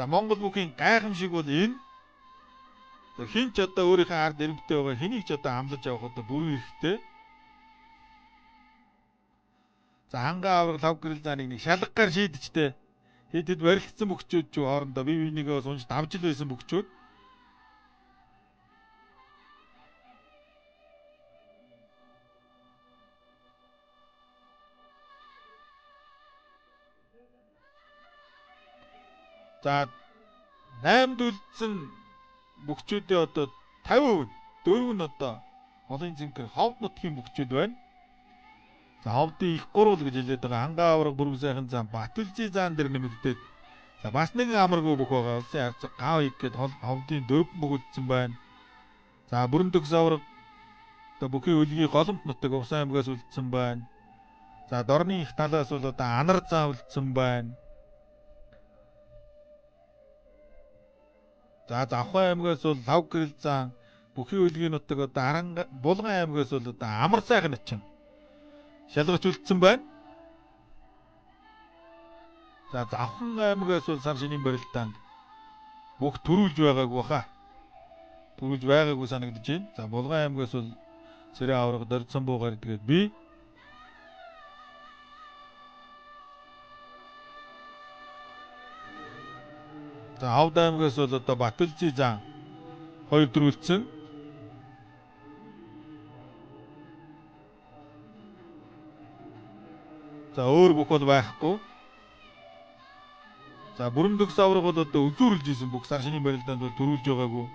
За Монгол бүхийн гайхамшиг бол энэ. Хин ч одоо өөрийнхөө ард ирэмттэй байгаа хэнийг ч одоо амлаж авах одоо бүрэн хэрэгтэй. За хангаа авраг лав гэрэл зааныг нэг шалгагаар шийдчихтэй. Хэд барилдсан бөхчүүд ч хоорондоо бие бинийгээ бас унж давж л байсан бөхчүүд. За 8-д үлдсэн бөхчүүдээ одоо 50%, 4 нь одоо холын цэнхэр ховд нутгийн бөхчүүд байна. За ховдын их гурвал гэж хэлээд байгаа хангаа авраг бүрэн сайхан зам Батүлжи заан дээр нэмэгдээд за бас нэгэн амаргүй бүх байгаа. Улсын ард гав их гээд ховдын дөрвөн бүгдсэн байна. За бүрэн төгс авраг одоо бүхий өлгийн голомт нутаг Усан аймгаас үлдсэн байна. За дорны их талаас бол одоо Анар заа үлдсэн байна. За Завхан аймгаас бол лав гэрэл зан бүхий өлгийн нутаг одоо Булган аймгаас бол одоо Амар сайхан начин шалгаж үлдсэн байна. За Завхан аймгаас бол сар шинийн барилдаанд бүх төрүүлж байгаагүй хаа. Төрүүлж байгаагүй санагдаж байна. За Булган аймгаас бол Цэрэн авраг дөрцөн буугаар тэгээд би за Ховд аймгаас бол одоо Батүлжи зан 2 төрүүлсэн. За өөр бүх бол байхгүй. За бүрэн төгс авраг бол одоо үзүүрлж исэн бүх сар шинийн барилдаанд бол төрүүлж байгаагүй.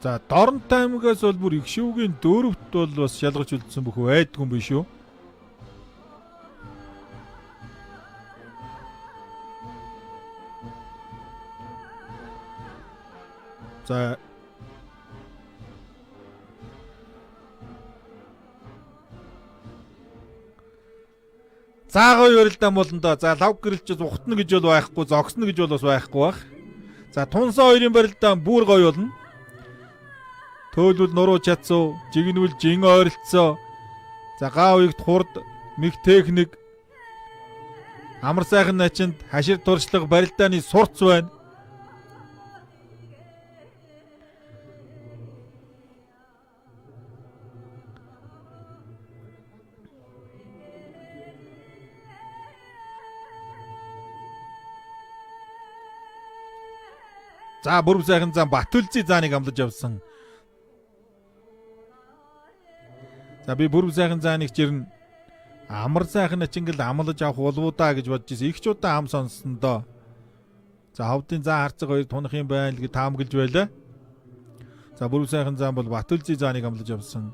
За Дорнот аймгаас бол бүр их шүүгийн дөрөвт бол бас шалгаж үлдсэн бүх байдгүй юм биш үү? За Заагой барилдаан болондоо за лав гэрэлч ухтна гэж бол байхгүй, зогсно гэж бол бас байхгүй бах. За Тунсан хоёрын барилдаан бүр гоё болно. Төөлөл нуруу чадсуу, жигнүүл жин ойролцоо. За гав игт хурд, мэг техник. Амар сайхан начинд хашир туршлага барилдааны сурц байна. За бүрэн сайхан зам Батүлжи зааныг амлаж явсан. За би бүрэн сайхан зааныг чирнэ. Амар сайхан ачингэл амлаж авах болов уу да гэж бодож ирсэн. Их ч удаа ам сонсон доо. За Ховдын заа харцаг хоёр тунах юм байна л гэж таамаглаж байлаа. За бүрэн сайхан заан бол Батүлжи зааныг амлаж явсан.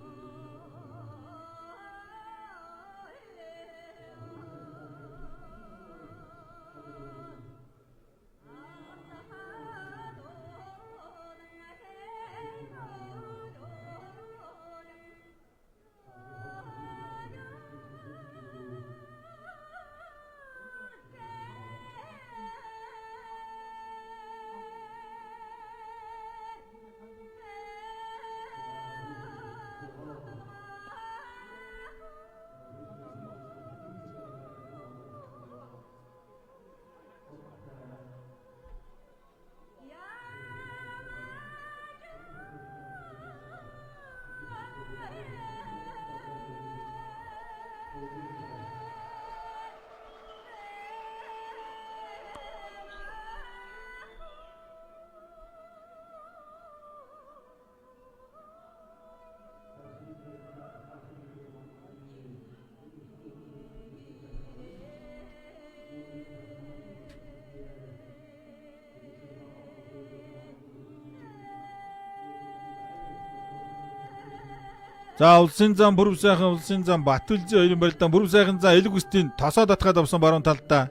За улсын зам бүрэн сайхан улсын зам Батүлжи хоёрын барилдаан бүрэн сайхан за элэг үстийн тосоо татгаад авсан баруун талдаа.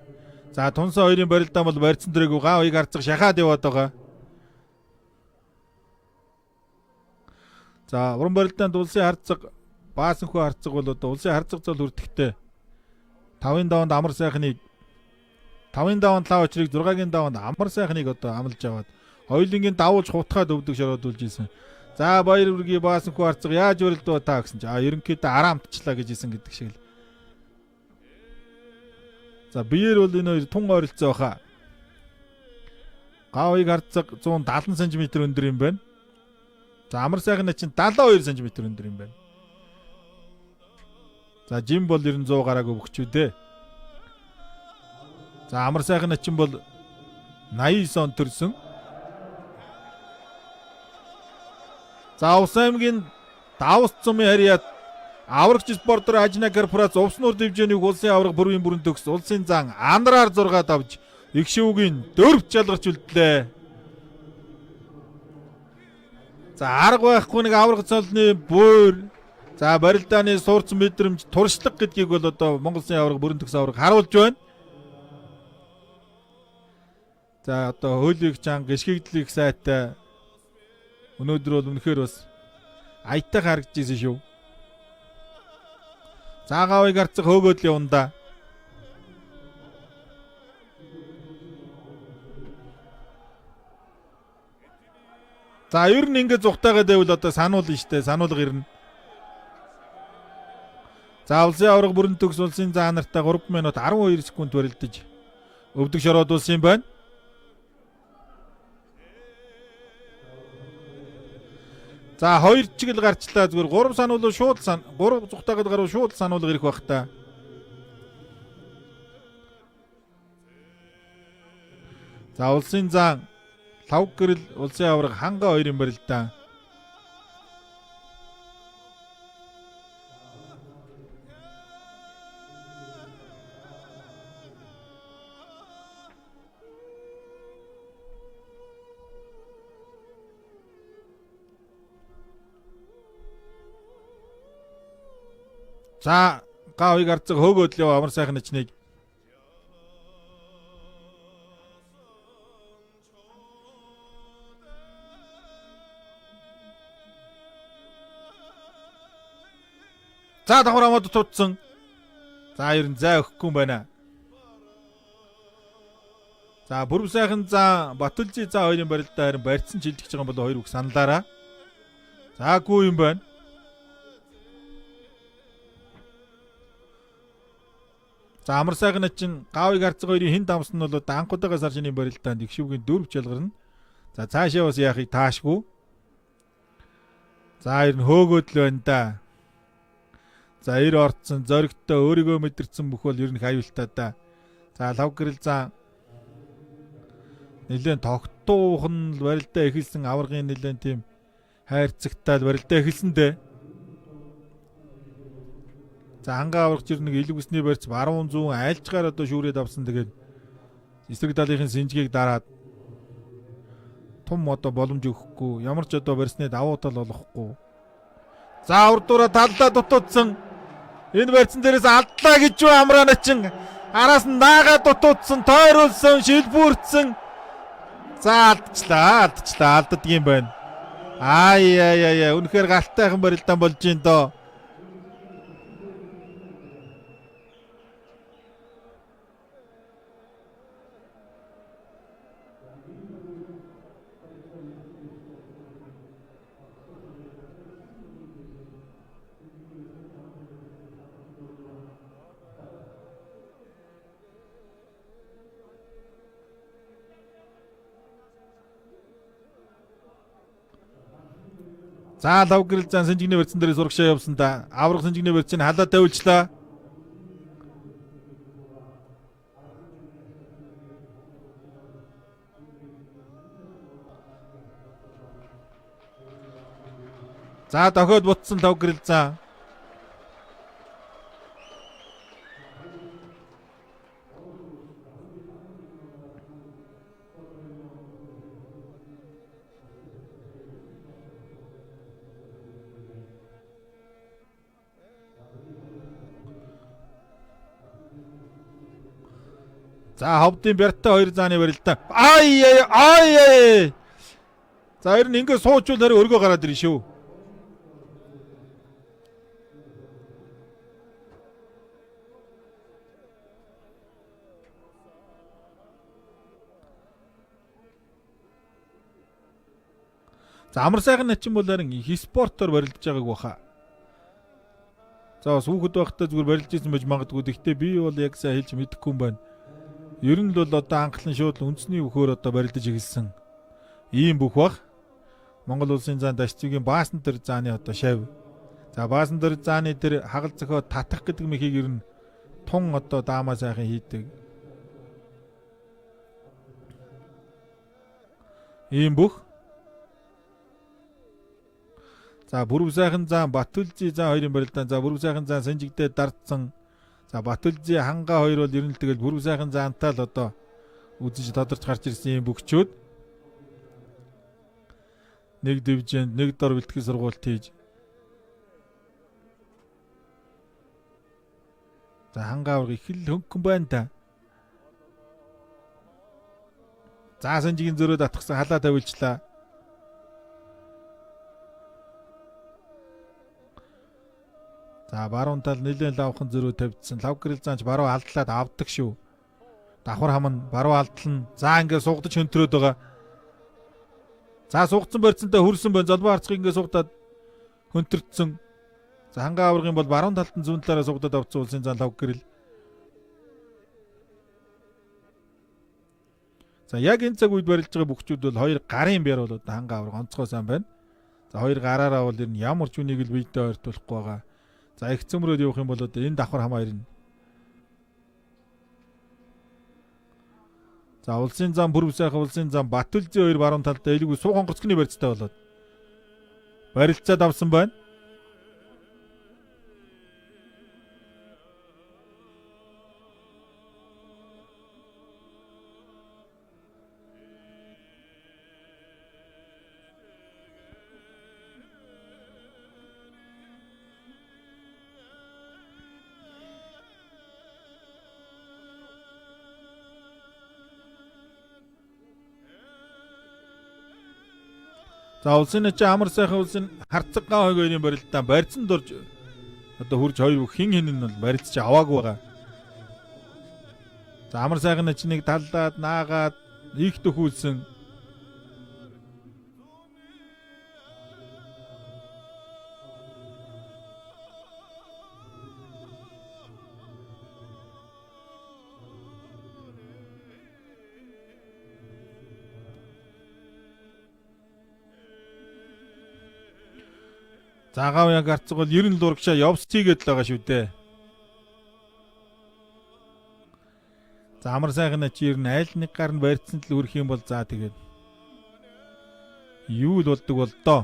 За Тунсан хоёрын барилдаан бол барьсан дээрээ гавыг арцах шахаад яваад байгаа. За уран барилдаанд улсын харцаг Баасанхүү харцаг бол одоо улсын харцаг зол хүртэхдээ 5-ын даванд амар сайхныг 5-ын даванд лав очрыг 6-гийн даванд амар сайхныг одоо амлаж аваад хоёулынгийн давуулж хутгаад өвдөг шороодулж исэн. За баяр үргийн Баасанхүү харцаг яаж өрөлдөө та гэсэн чи ерөнхийдөө араамтчлаа гэж исэн гэдэг шиг л. За биеэр бол энэ хоёр тун ойролцоо хаа. Гавыг харцаг 170 см өндөр юм байна. За амар сайхны чинь 72 см өндөр юм байна. За жим бол 900 гараагүй бөхчүүдээ. За амар сайхны чинь бол 89 он төрсөн. За Увс аймгийн Давс цумын харьяат аврагч спортер Ажна корпорац Увснуур дивжнийг улсын авраг бүрийн бүрэн төгс улсын зан андраар 6 давж их шүүгийн 4 жалгарч үлдлээ. За арга байхгүй нэг авраг цолны буур. За барилдааны суурц мэдрэмж туршлага гэдгийг бол одоо Монгол Улсын авраг бүрэн төгс авраг харуулж байна. За одоо хөлийг чанга гიშгэгдлийг сайтай өнөөдөр бол үнэхээр бас аятайхан харагдаж ирсэн шүү. За гавыг харцаг хөөгөөд л явна да. За ер нь ингэ зүхтаагаад байвал одоо сануулна штэ, сануулга ирнэ. За улсын авраг бүрэн төгс улсын заа нартай 3 минут 12 секунд барилдаж өвдөг шороодулсан юм байна. За 2 чиглэл гарчлаа зүгээр 3 сануулга шууд 3 зүхтаагаад гаруй шууд сануулга ирэх байх та. За улсын зан лав гэрэл улсын авраг ханга 2 юм барилдаа. За гавыг харцаг хөөгөөд л амар сайхан ничнийг. За давхар амад тутсан. За ер нь зай өгөхгүй юм байна. За бүрв сайхан за Батүлжи за 2-ын барилдаа харин барьцсан шилжиж байгаа юм бол 2 үг саналаараа. За гүү юм байна. За амар сайхан чинь гавыг харцаг 2-ын хин дамс нь бол анхудаага саржины барилдаанд их шүүгийн 4 жалгарна. За цаашаа бас яахыг таашгүй. За ер нь хөөгөөд л байна да. За 90 орцсон зоригтой өөрийгөө мэдэрсэн бүх бол ер нь хавилтаа да. За лав гэрэл зан нэлээд тогтуухан барилдаа эхэлсэн аваргын нэлээд тийм хайрцагтай барилдаа эхэлсэн дээ. За ханга аврагч ер нь илэг усны барьц баруун зүүн айлчгаар одоо шүүрээд авсан. Тэгээд эсрэг талынхын синжгийг дараад тум одоо боломж өгөхгүй. Ямар ч одоо барьсны давуу тал олохгүй. За урдуура талдаа дутуудсан. Энэ барьцан дээрээс алдлаа гэж юу амраана чин араас нь наагаа дутуудсан, тойруулсан, шилбүрцсэн. За алддаг юм байна. Яа үнэхээр галтайхан барилдаан болж гин доо. За лав гэрэл зан сэнжигний барьцан дээр сурагшаа явсан да. Аврах сэнжигний барьцыг халаа тавьуулчлаа. За дохиод бутсан лав гэрэл зан. За ховдын бяртаа 2 зааны барилдаа. За ер нь ингэ суучвал харин өргөө гараад ирнэ шүү. За амар сайхан начин бол харин их спортоор барилдаж байгааг баха. За бас хүүхэд байхдаа зүгээр барилж ирсэн байж магадгүй. Гэхдээ би бол яг сайн хэлж мэдэхгүй юм байна. Ер нь л бол одоо анхлан шууд үндэсний өхөөр одоо барилдаж эхэлсэн ийм бүх баг. Монгол улсын заан Дашчигийн Баасан дээр зааны одоо шав. За Баасан дээр зааны тэр хагал зохио татах гэдэг мэхийг ер нь тун одоо даамаа сайхан хийдэг. Ийм бүх. За Бүрв сайхан заан Батүлжи заан хоёрын барилдаан. За Бүрв сайхан заан Санжигдээ дардсан. За Батүлжи хангаа хоёр бол ер нь тэгэл Бүрв сайхан заантай л одоо үзэж тодорч гарч ирсэн юм бөхчүүд. Нэг дивизэнд нэг дор бэлтгэл сургуульд хийж. За хангаа авраг их л хөнгөн байна та. За Санжигийн зөрөө татгсан халаа тавилчлаа. За баруун тал нэлээд лавхан зөрөө тавьдсан. Лав гэрэл заанч баруун алдлаад авдаг шүү. Давхар хам нь баруун алдтал нь. За ингээд сугдаж хөнтрөөд байгаа. За сугдсан барьцантай хөрсөн байна. Золбоо харцыг ингээд сугдаад хөнтөрдсөн. За хангаа аврагын бол баруун талд нь зүүн талаараа сугдаад авцсан улсын заан лав гэрэл. За яг энэ цаг үед барилж байгаа бүхчүүд бол хоёр гарын бяр бол одоо хангаа авраг онцгой сайн байна. За хоёр гараараа бол ер нь ямар ч үнийг л бийдээ ойртуулахгүй байгаа. За их цөмрөөд явах юм бол одоо энэ давхар хам хоёр нь. За улсын зам Бүрв сайхан улсын зам Батүлжи хоёр баруун талдаа илгүй суухан гоцгны барьцтай болоод барилцаад авсан байна. За улсын чи амар сайхан улсын харцгаа хойгойны барилдаан барьцсан дурж одоо хурж хоёр бүх хин нь бол барьцж аваагүй байгаа. За амар сайхан чи нэг талдаад наагаад их төхүүлсэн. Загав яг арцг бол 90 л урагшаа явсчихгээд л байгаа шүү дээ. За амар сайхан чи ер нь айл нэг гар нь барьцсан л үрэх юм бол за тэгээд юу л болдог бол доо.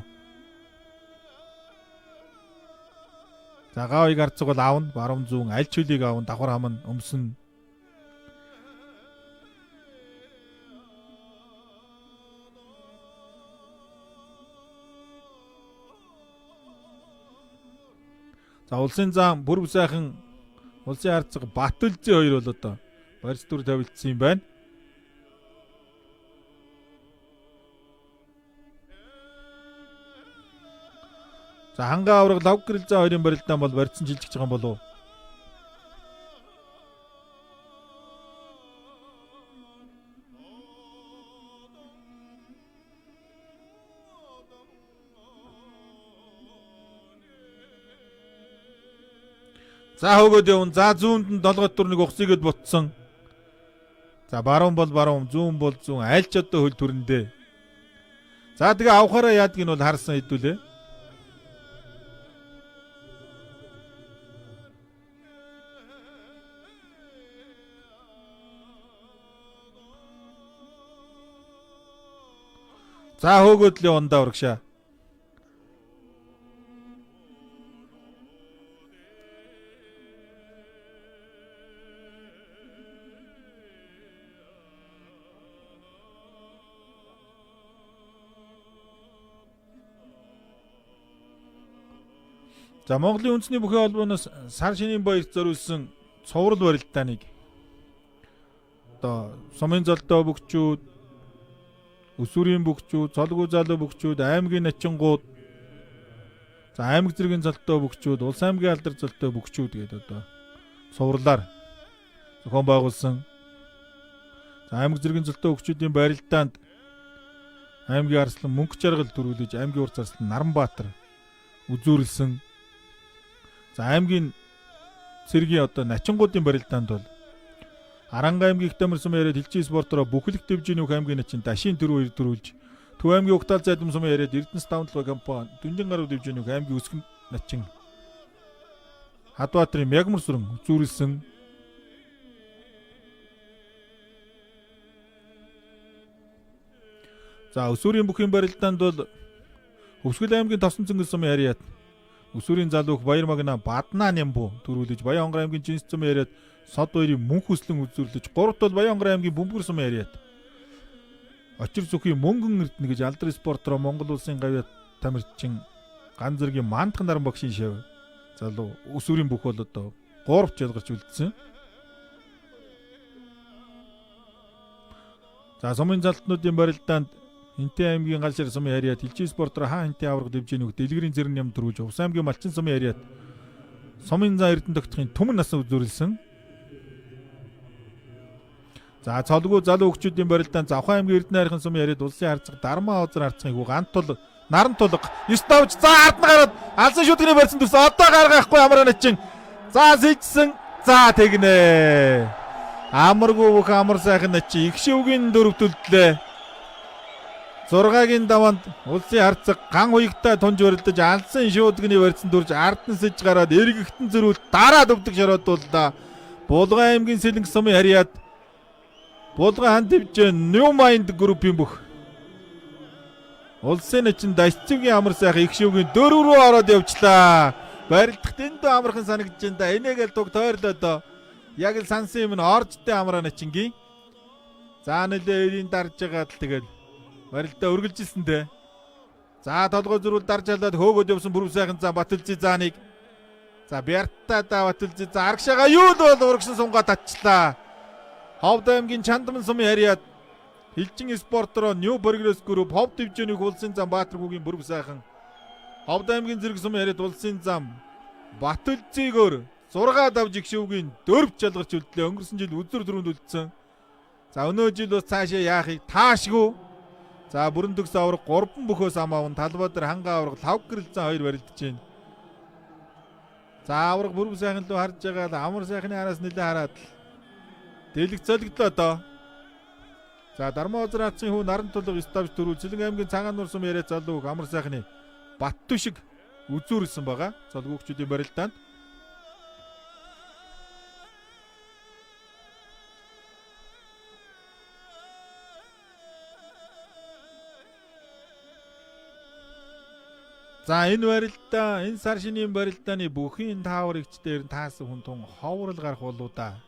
Загавыг арцг бол аавна баруун зүүн аль чөлийг аавна давхар хам нь өмсөн. За улсын зам Бүрв сайхан улсын харцаг Батүлжи хоёр бол одоо барьц дүр тавилдсан юм байна. За хангаа авраг лав гэрэл зам хоёрын барилдаан бол барьцсан жилжиж байгаа юм болов. За хөгөөд явна. За зүүнд нь долгойд тур нэг ухсыгээд бутсан. За баруун бол баруун, зүүн бол зүүн. Аль ч одоо хөл төрөндөө. За тэгээ авахаараа яадгийг нь бол харсан хэдүүлээ. За хөөгөөд л явна да урагшаа. За Монголын үндэсний бүхий холбооноос сар шинийн баярт зориулсан цуврал барилдааныг одоо сумын золтой бүгчүүд, өсвөрийн бүгчүүд, цолгүй залуу бүгчүүд, аймгийн начингууд, за аймаг зэргийн золтой бүгчүүд, улс аймгийн алдар золтой бүгчүүд гэдэг одоо цувралаар зохион байгуулсан. За аймаг зэргийн золтой бүгчүүдийн барилдаанд аймгийн Арслан Мөнгө Жаргал төрүүлж аймгийн Урт Арслан Наранбаатар үзүүрлсэн. За аймгийн цэргийн одоо начингуудын барилдаанд бол Аранга аймгийн Ихтамар сум яриад Хилчин спортороо Бүхлэх Дэвжийн үг аймгийн начин Дашийн төрөө төрүүлж Төв аймгийн Угтаал Зайдам сум яриад Эрдэнэс давталбар компани Дүндин гаруй Дэвжийн үг аймгийн Үсгэн начин Хадбаатарын Мягмар сүрэн үзүүрлсэн. За өсвөрийн бүхийн барилдаанд бол Өвсгөл аймгийн Тосон цэнгэл сум яриад өсвөрийн залуух Баяр Магна Баднаа Нямбу төрүүлж Баян-Онгор аймгийн Жинс сум яриад Сод хоёрын мөнх хүслэн үзүүлж 3-т бол Баян-Онгор аймгийн Бөмбөр сум яриад Очир зүхийн мөнгөн эрдэнэ гэж алдар спортороо Монгол улсын гавьяа тамирчин Ган зэргийн Мандхан наран багшийн шав залуу өсвөрийн бүх бол одоо 3 ялгарч үлдсэн. За сумын залтнуудын барилдаанд Хинтээ аймгийн Галшир сум яриад Хилчин спортороо Хаан Хинтээ авраг Дэвжийн үг Дэлгэрийн Зэрэн ням төрүүлж Увс аймгийн Малчин сум яриад сумын зан эрдэнэ тогтхын Түмэн насан үзүүлсэн. За цолгүй залуу хөгчүүдийн барилдаанд Завхан аймгийн Эрдэнэ хайрхан сум яриад улсын харцаг Дармаа Озар харцгийн үг Антул Наран тулга 9 давж за ард нь гараад алсан шүтгэний барьсан төс одоо гаргахгүй амраа начин за сэлжсэн за тэгнэ амаргүй бүх амар сайхан начин их шивгийн дөрөв төлдлээ 6-гийн даванд улсын харцаг ган хуягтай тунж барилдаж алсан шүтгэний барьсан дүрж ард нь сэж гараад эргэхтэн зөрүүл дараа дөвдөг шороотууллаа. Булган аймгийн Сэлэнг сумын харьяад Булган хан дэвжээ New Mind группийн бүх улсын начин Дашцгийн амар сайхан их шивгийн 4 рүү ороод явчлаа. Барилдах дэндүү амархан санагдаж байна да. Энийгэл туг тойрлоо доо. Яг л сансан юм нь оржтой амраа начингийн. За нэлээ эрийн дарж байгаа л тэгэл барилдаа өргөлжилсэн дээ. За толгой зөрүүл дарж халаад хөөгөөд явсан бүрв сайхан за Баталжи зааныг. За Бяртаа да Баталжи за аргашаага юу л бол урагшин сунгаа татчлаа. Ховд аймгийн Чандман сумын харьяад Хилчин спортороо New Progress Group Ховд Дэвжээний улсын зам Баатаргүйгийн бүрв сайхан Ховд аймгийн Зэрэг сумын харьяад улсын зам Баталжигоор 6 давж их шивгийн 4 чалгарч үлдлээ. Өнгөрсөн жил үзүр дөрөнд үлдсэн. За өнөө жил бас цаашаа яахыг таашгүй. За бүрэн төгс авраг 3 бөхөөс амаавн Талбаатар хангаа авраг 5 гэрэлцэн 2 барилдаж байна. За авраг бүрв сайхан лөө харж байгаа л амар сайхны араас нэлээ хараад дэлэг цолигдлоо доо. За Дармаа Озар хаацын хүү Наран тулга став төрүүл Сэлэнг аймгийн Цагаан нур сум яриад залуу амар сайхны Баттү шиг үзүүрсэн байгаа. Залгүйчүүдийн барилдаанд. За энэ барилдаа энэ сар шинийн барилдааны бүхийн таавар эгч дээр таасан хүн тун ховрол гарах болоо да.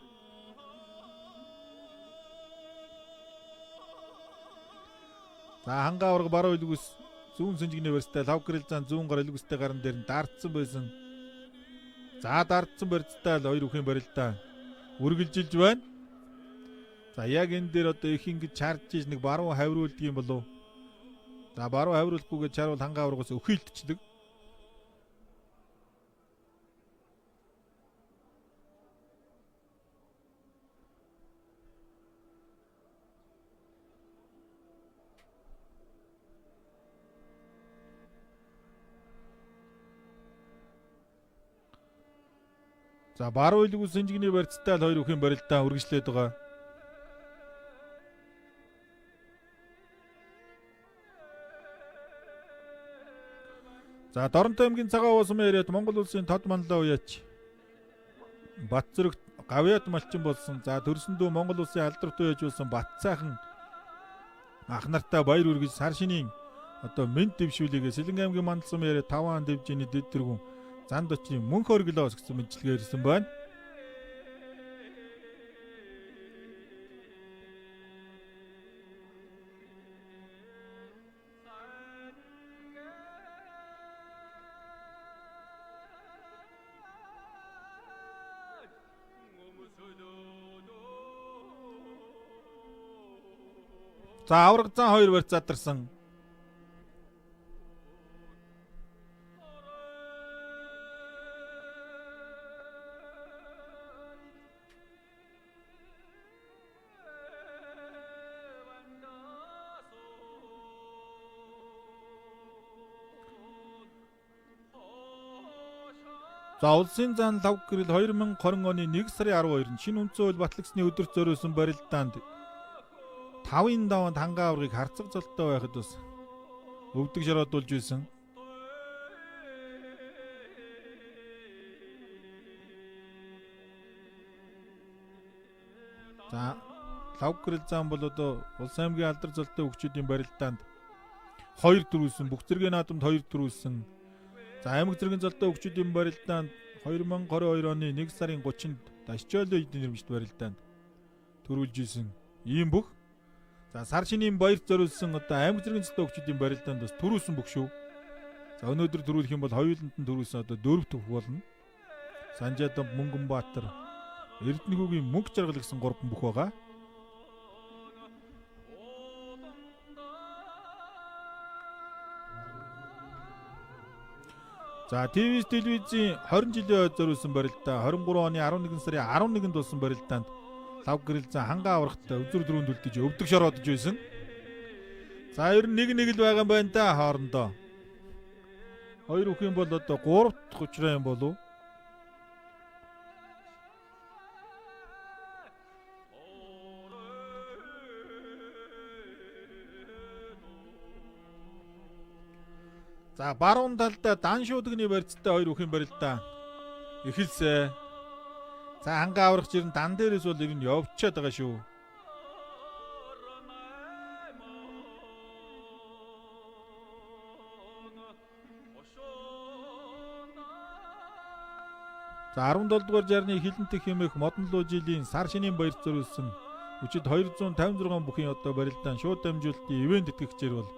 За хангаа авраг баруун илгүүс зүүн сэнжигний барьцтай лав гэрэл зан зүүн гар илгүүстэй гаран дээр нь дардсан байсан. За дардсан барьцтай л хоёр үхийн барилдаа үргэлжилж байна. За яг энэ дээр одоо их ингэж чарж иж нэг баруун хавируулдаг юм болов. За баруун хавируулахгүйгээ чарвал хангаа аврагаас өхөөлтчдэг. За баруун илгүүс сэнжигний барьцтай л хоёр үхийн барилдаа үргэлжлээд байгаа. За Доронтой аймгийн Цагаан сум яриад Монгол улсын тод манлаа уяач Бат зэрэгт гавьяат малчин болсон. За төрсөндөө Монгол улсын алдарт уяач болсон Бат сайхан ах нартай баяр үргэж сар шинийн одоо мэд дэвшүүлээгээ Сэлэнг аймгийн Мандал сум яриад 5 ан дэвжээний дэд тэргүүн занд очийн мөнх орглоос гэсэн мэдлэгээр ирсэн байна. За авраг зан 2 барь задарсан. За улсын зан лав гэрэл 2020 оны 1 сарын 12-нд шинэ үндсэн хууль батлагдсны өдөрт зориулсан барилдаанд 5-ын даванд хангаа аврагыг харцаг золтой байхад бас өвдөг шороодуулж байсан. За лав гэрэл зан бол одоо улс аймгийн алдар золтой хөгчүүдийн барилдаанд 2 төрүүлсэн, бүх зэргийн наадамд 2 төрүүлсэн. За аймаг зэргийн золтой хөгчүүдийн барилдаанд 2022 оны 1 сарын 30-нд Дашчоолын эдийн нэрмжт барилдаанд төрүүлж исэн ийм бүх. За сар шинийн баярт зориулсан одоо аймаг зэргийн золтой хөгчүүдийн барилдаанд бас төрүүлсэн бүх шүү. За өнөөдөр төрүүлэх юм бол хоёуланд нь төрүүлсэн одоо 4 төх болно. Санжаадам, Мөнгөнбаатар, Эрдэнэхүүгийн мөнгө жаргал гэсэн 3 бүх байгаа. За телевизийн 20 жилийн хойд зориулсан барилдаа 23 оны 11 сарын 11-нд болсон барилдаанд лав гэрэл зан хангаа аврагтай үзүр дөрөнд үлдэж өвдөг шороодож байсан. За ер нь нэг л байгаа юм байна да хоорондоо. Хоёр өхөн бол одоо 3 дахь учраа юм болов. За баруун талдаа дан шуудагны барьцтай хоёр өхөн барилдаа эхэлсэ. За хангаа аврагч ер нь дан дээрээс бол ер нь явчихад байгаа шүү. За 17 дугаар жарны хилэнтэх хэмээх модон луу жилийн сар шинийн баярт зориулсан өчид 256 бүхийн одоо барилдаан шууд дамжуулалтын ивент тэтгэгчээр бол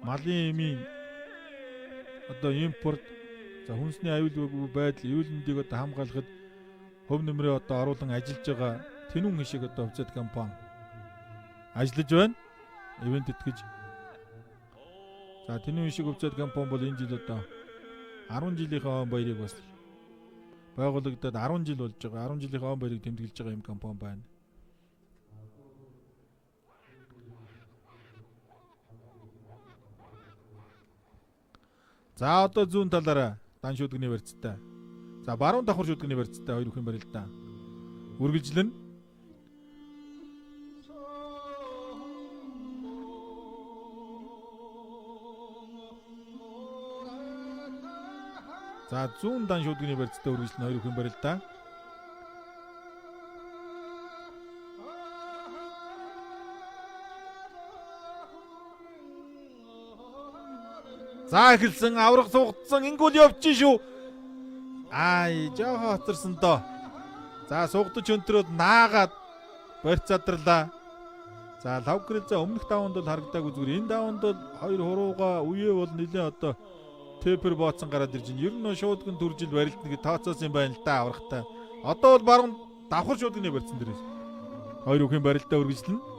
малын эмийн одоо импорт, за хүнсний аюулгүй байдал, эрүүл мэндийг одоо хамгаалахад хөв нэмрээ одоо оруулан ажиллаж байгаа Тэнүүн хишиг одоо хувьцаат компани ажиллаж байна. Ивент тэтгэж. За Тэнүүн хишиг хувьцаат компани бол энэ жил одоо 10 жилийнхээ он баярыг бас байгуулагдаад 10 жил болж байгаа. 10 жилийнхээ он баярыг тэмдэглэж байгаа юм компани байна. За одоо зүүн талаараа дан шүдгний барьцтай. За баруун давхар шүдгний барьцтай хоёр өхөн барилдаа үргэлжлэн. За зүүн дан шүдгний барьцтай үргэлжлэн хоёр өхөн барилдаа. За эхэлсэн аврах суугдсан ингүүл явчих шүү. Ай жоо хоцорсон доо. За суугдаж өнтрөөд наагаад барьц задарлаа. За лав гэрэл за өмнөх даванд бол харагдаагүй зүгээр энэ даванд бол хоёр хурууга үе бол нэлээ одоо тэпэр бооцсон гараад ирж байна. Ер нь шуудган төржил барилдна гэж тооцоосон юм байна л да аврахтаа. Одоо бол баруун давхар шуудганы барьцсан дээрээс хоёр өхөн барилдаа үргэлжлэнэ.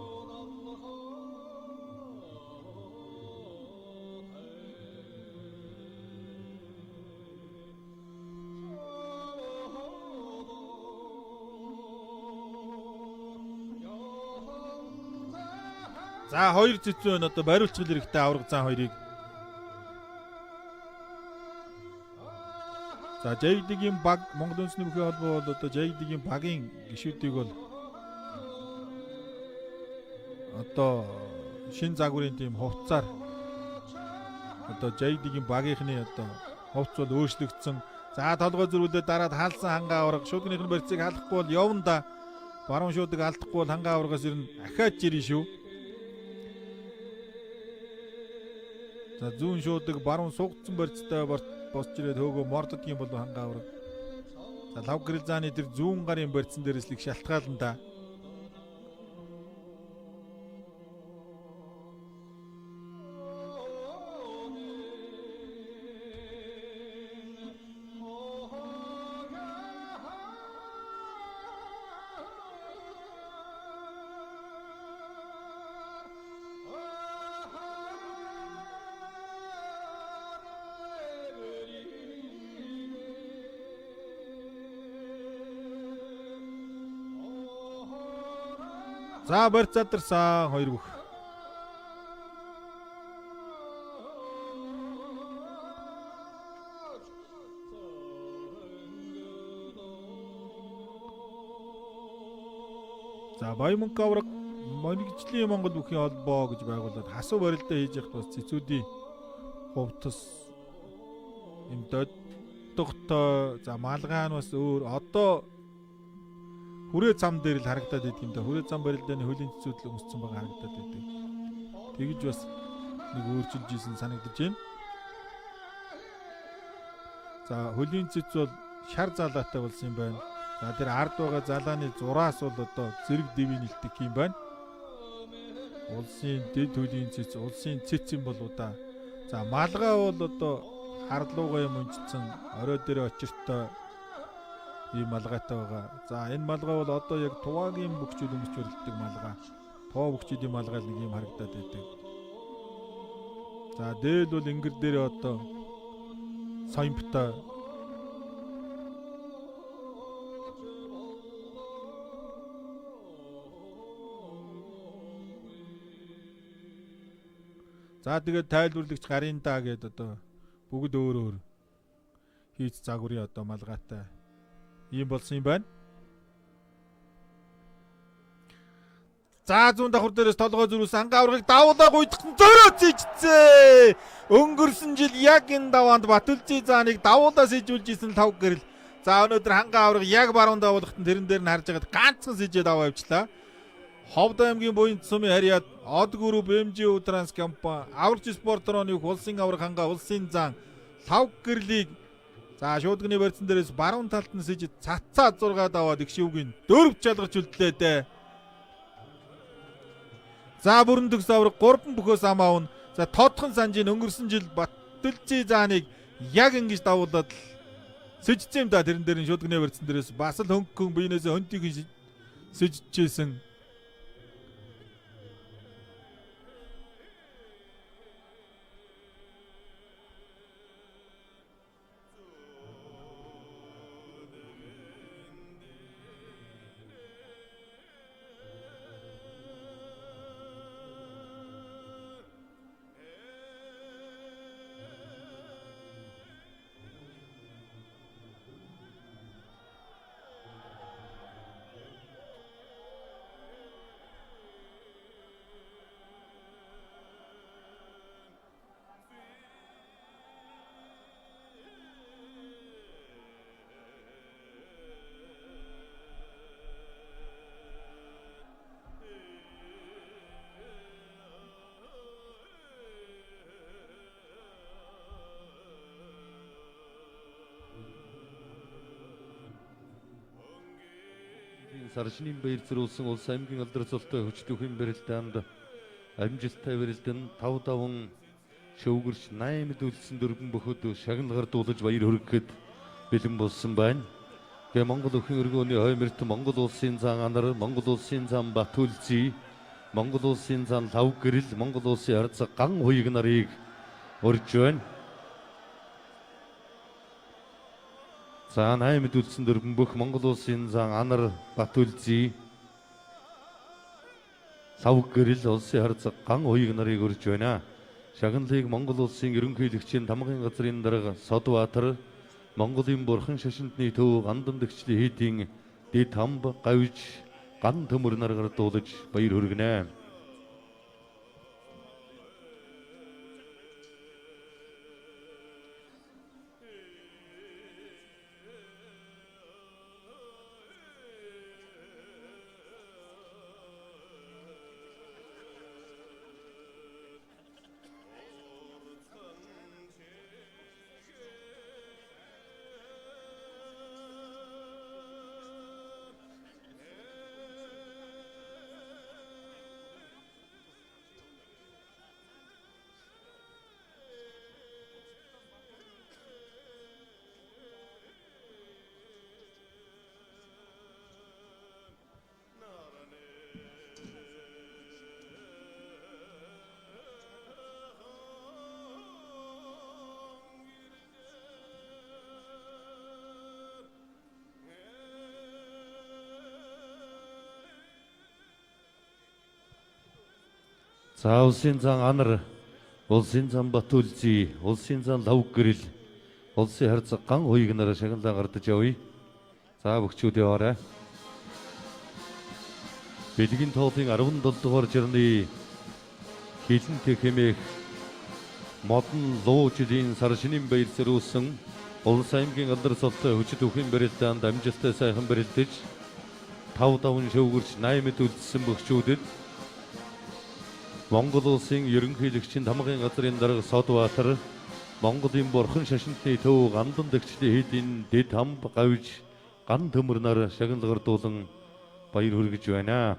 За хоёр цэцүү нь одоо бариулцгал хэрэгтэй авраг зан хоёрыг. За JD-ийн баг Монгол үндэсний бүхий холбоо бол одоо JD-ийн багийн гишүүдийг бол одоо шин загварын тийм хувцаар одоо JD-ийн багийнхны одоо хувц бол өөрчлөгдсөн. За толгой зөрүүлээд дараад хаалсан хангаа авраг шуудгийнхын барьцыг халахгүй бол явна да. Баруун шуудаг алдахгүй бол хангаа аврагаас ирнэ ахиад жирэн шүү. За зүүн шуудаг баруун сугдсан барьцтай босч ирээд хөөгөө мордод юм бол хангаа авраг. За лав гэрэл зааны тэр зүүн гарын барьцсан дээрээс л их шалтгаална да. За барьц задарсан хоёр бүх. За Баянмөнх авраг мэрэгжлийн Монгол бүхий холбоо гэж байгуулад хасуу барилдаа хийж явах бас цэцүүдийн хувцас юм доддогтой за малгай нь бас өөр одоо хүрээ зам дээр л харагдаад идэг юм да. Хүрээ зам барилдааны хөлийн цэцүүд л өмссөн байгаа харагдаад идэг. Тэгж бас нэг өөрчилж ийсэн санагдаж байна. За хөлийн цэц бол шар залаатай болсон юм байна. За тэр ард байгаа залааны зураас бол одоо зэрэг дэвийн илтгэх юм байна. Улсын дэд хөлийн цэц, улсын цэц юм бол удаа. За малгай бол одоо харлуугаа юм унжсан орой дээр очиртой ийм малгайтай байгаа. За энэ малгай бол одоо яг туваагийн бөхчүүд өмсч барилддаг малгай. Тоо бөхчүүдийн малгай нэг юм харагдаад байдаг. За дээд бол ингэр дээр одоо соёмтой. За тэгээд тайлбарлагч гарын даа гэдэг одоо бүгд өөр өөр хийц загварын одоо малгайтай ийм болсон юм байна. За зүүн давхар дээрээс толгой зүрүүс ангаа аврагыг давуулаа гуйдсан зөрөөц ичцээ. Өнгөрсөн жил яг энэ даваанд Батүлзий зааныг давуулаа сижүүлж исэн 5 гэрэл. За өнөөдөр хангаа авраг яг баруун давуулахад тэрэн дээр нь харж байгаад ганцхан сижээд аваа явчлаа. Ховд аймгийн буян цусмын харьяат Од групп МЖ Транс компани аварч спортрооны улсын авраг хангаа улсын зан 5 гэрлийг за шуудганы барьсан дээрээс баруун талд нь сижид цацаа 6 даваад их шивгийн 4 чалгаж үлдлээ дээ. За бүрэн төгс авраг 3 бөхөөс ам аавн. За тодхон санжийн өнгөрсөн жил Батүлзий зааныг яг ингэж давуулаад сижсэн юм да. Тэрэн дээр нь шуудганы барьсан дээрээс бас л хөнгөн биенээсээ хөнтийг сижижсэн. Саршинын баяр зориулсан улс аймгийн алдар цолтой хүчтөхийн барилдаанд амжилттай барилдан 5 даван шөвгөрч 8 дүүлсэн дөрвөн бөхөд шагналгаар дуулаж баяр хүргэхэд бэлэн болсон байна. Тэгээ Монгол өхөн өргөөний хоймерт Монгол улсын зан Анар, Монгол улсын зан Батүлзий, Монгол улсын зан Лав гэрэл, Монгол улсын ард ган хуйг нарыг урьж байна. За 8 дүүлсэн дөрвөн бүх Монгол улсын зан Анар, Батүлзий, Лав гэрэл улсын ард ган хуйг нарыг урьж байна. Шагналыг Монгол улсын ерөнхийлөгчийн тамгын газрын дарга Содбаатар, Монголын бурхан шашинтны төв гандан дэгчлийн хийдийн дэд хамб гавж ган төмөр наргаар дуулаж баяр хүргэнэ. За улсын зан Анар, улсын зан Батүлзий, улсын зан Лав гэрэл, улсын харьцаг ган хуйг нараа шагналаа гардаж явъя. За бөхчүүд яваарай. Бэлгийн тоолын 17 дугаар жирны хилэнтэй хэмээх модон луу жилийн сар шинийн баяр зэрүүлсэн Улс аймгийн алдар цолтой хүчит өхөн барилдаанд амжилттай сайхан барилдаж 5 давн шөвгөрч 8 мэд үлдсэн бөхчүүдэд Монгол улсын ерөнхийлөгчийн тамгын газрын дарга Содбаатар Монголын бурхан шашинтны төв гандан дэгчлийн хэдийн дэд хам гавж ган төмөрнөр шагналгардуулан баяр хүргэж байна.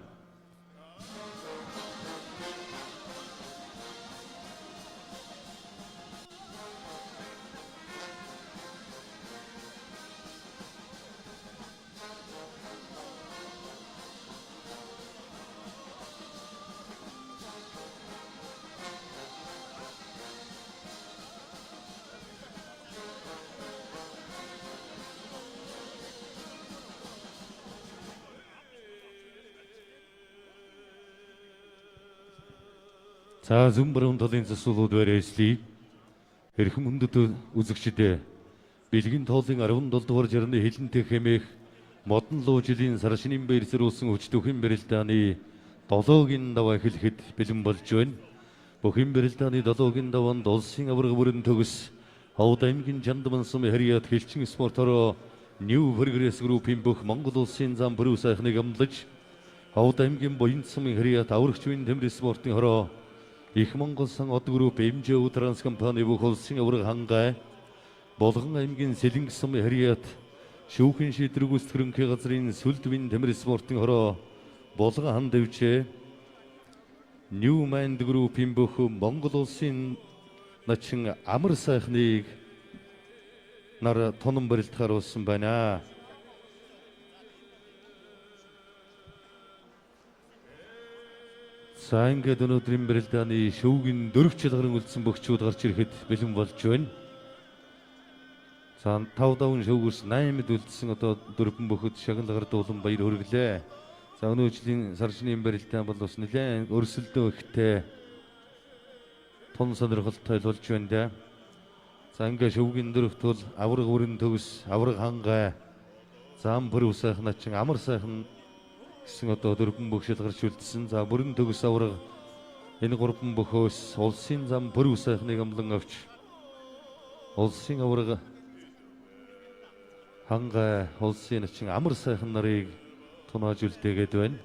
За зүмбэрэн толын засвуулууд барьжлий. Хэрхэн мөндөд үзэгчдээ бэлгийн тоолын 17 дугаар жирны хилэнтэй хэмээх модон луу жилийн сар шинийн баяр зэрүүлсэн хүчит өхөн барилдааны 7-гийн даваа эхлэхэд бэлэн болж байна. Бүхэн барилдааны 7-гийн даваанд улсын аварга бүрэн төгс Ховд аймгийн Жандман сум харьяат хэлчин спортороо New Progress Group-ийн бүх Монгол улсын зам бүрүү сайхныг амлаж Ховд аймгийн Буянт сумын харьяат аврагч үн тэмрэл спортын хороо Их Монгол сан од групп MJO Транс компани бүх улсын аварга хангай Болгон аймгийн Сэлэнг сумын харьяат шүүхэн шийдвэр гүйцэтгэх газрын сүлдвийн тэмрэл спортын хороо Болгон хан дэвчээ New Mind Group-ийн бүх Монгол улсын начин амар сайхныг нар тонон барилдахаар болсон байна. За ингээд өнөөдрийн барилдааны шүүгийн дөрөвчл гарan үлдсэн бөхчүүд гарч ирэхэд бэлэн болж байна. За 5 давн шүүгээс 8-д үлдсэн одоо дөрвөн бөхөд шагналгардуулан баяр хүргэлээ. За өнөөдрийн сар шинийн барилдаан бол бас нэлээд өрсөлдөө ихтэй тун сонирхолтой болж байна да. За ингээд шүүгийн дөрөвт бол авраг бүрэн төгс, авраг хангай, зам бүрүү сайхан начин амар сайхан гэсэн одоо дөрвөн бөхшил гарч үлдсэн. За бүрэн төгс авраг энэ гурван бөхөөс улсын зам бүрүү сайхныг амлан авч улсын авраг хангай улсын начин амар сайхан нарыг тунааж үлдээгээд байна.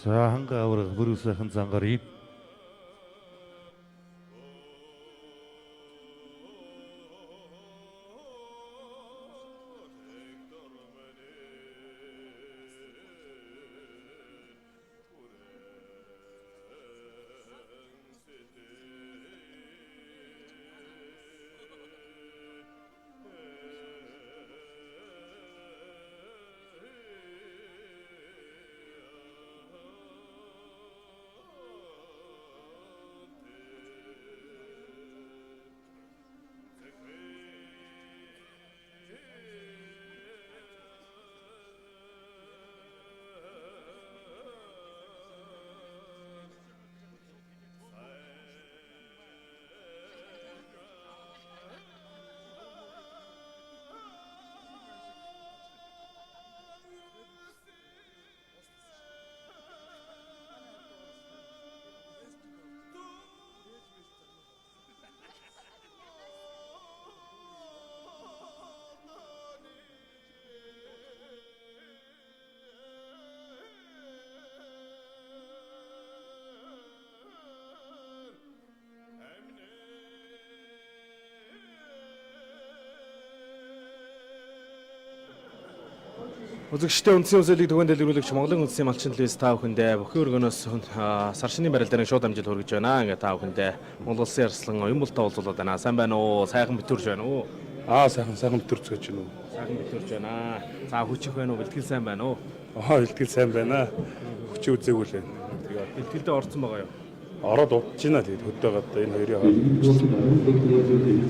За хангай авраг бүрүү сайхан зангарыг Үзэгчдээ үндсэн үзүүлэлтийг түгээн дэлгэрүүлэгч Монголын үндэсний малчин телевиз та бүхэндээ бүхэн өргөнөөс сар шинийн барилдааны шууд амжилт хүргэж байна. Ингээ та бүхэндээ Монгол Улсын арслан Уянбултаа уулзуулаад байна. Сайн байна уу? Сайхан битүүрж байна уу? Сайхан битүүрч гэж байна уу? Сайхан битүүрж байна. За хүчих байна уу? Бэлтгэл сайн байна уу? Бэлтгэл сайн байна. Хүчээ үзээгүй л байна. Бэлтгэлдээ орсон байгаа юу? Ороод удаж байна. Тэгээд хөдөөгээд энэ хоёрын хооронд.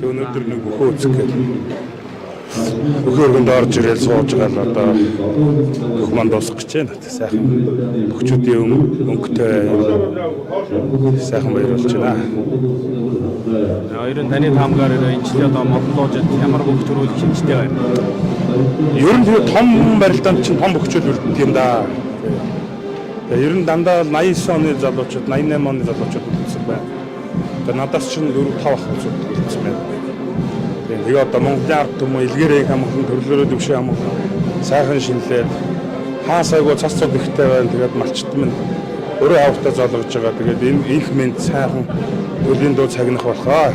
Тэг өнөөдөр нэг бөхөө үзэх гээд. Бөхөөргөнд орж ирэл сууж байгаа л одоо бүх манд дуусах гэж байна. Сайхан бөхчүүдийн өнгөтэй сайхан баярлж байна. Хоёр нь таны таамгаар энэ жилийн одоо модон лоожид ямар бүх төрүүлэх шинжтэй байна. Ер нь том барилдаанд чинь том бөхчөл үлддэг юм да. Тэгээ ер нь дандаа 89 оны залуучууд, 88 оны залуучууд үлдсэн байна. Тэгээ надаас чинь 4-5 ах үзүүд үлдсэн байна. Тэгээ одоо Монголын ард түмэн илгээрээ хамгаалсан төрлөөрөө дэвшээ хамгаалсан сайхан шинэлээд хаа сайгүй цас цод ихтэй байна. Тэгээд малчт минь өөрөө авахтаа зоолгож байгаа. Тэгээд энэ инх мэд сайхан төлийн дуу цагнах болохоо.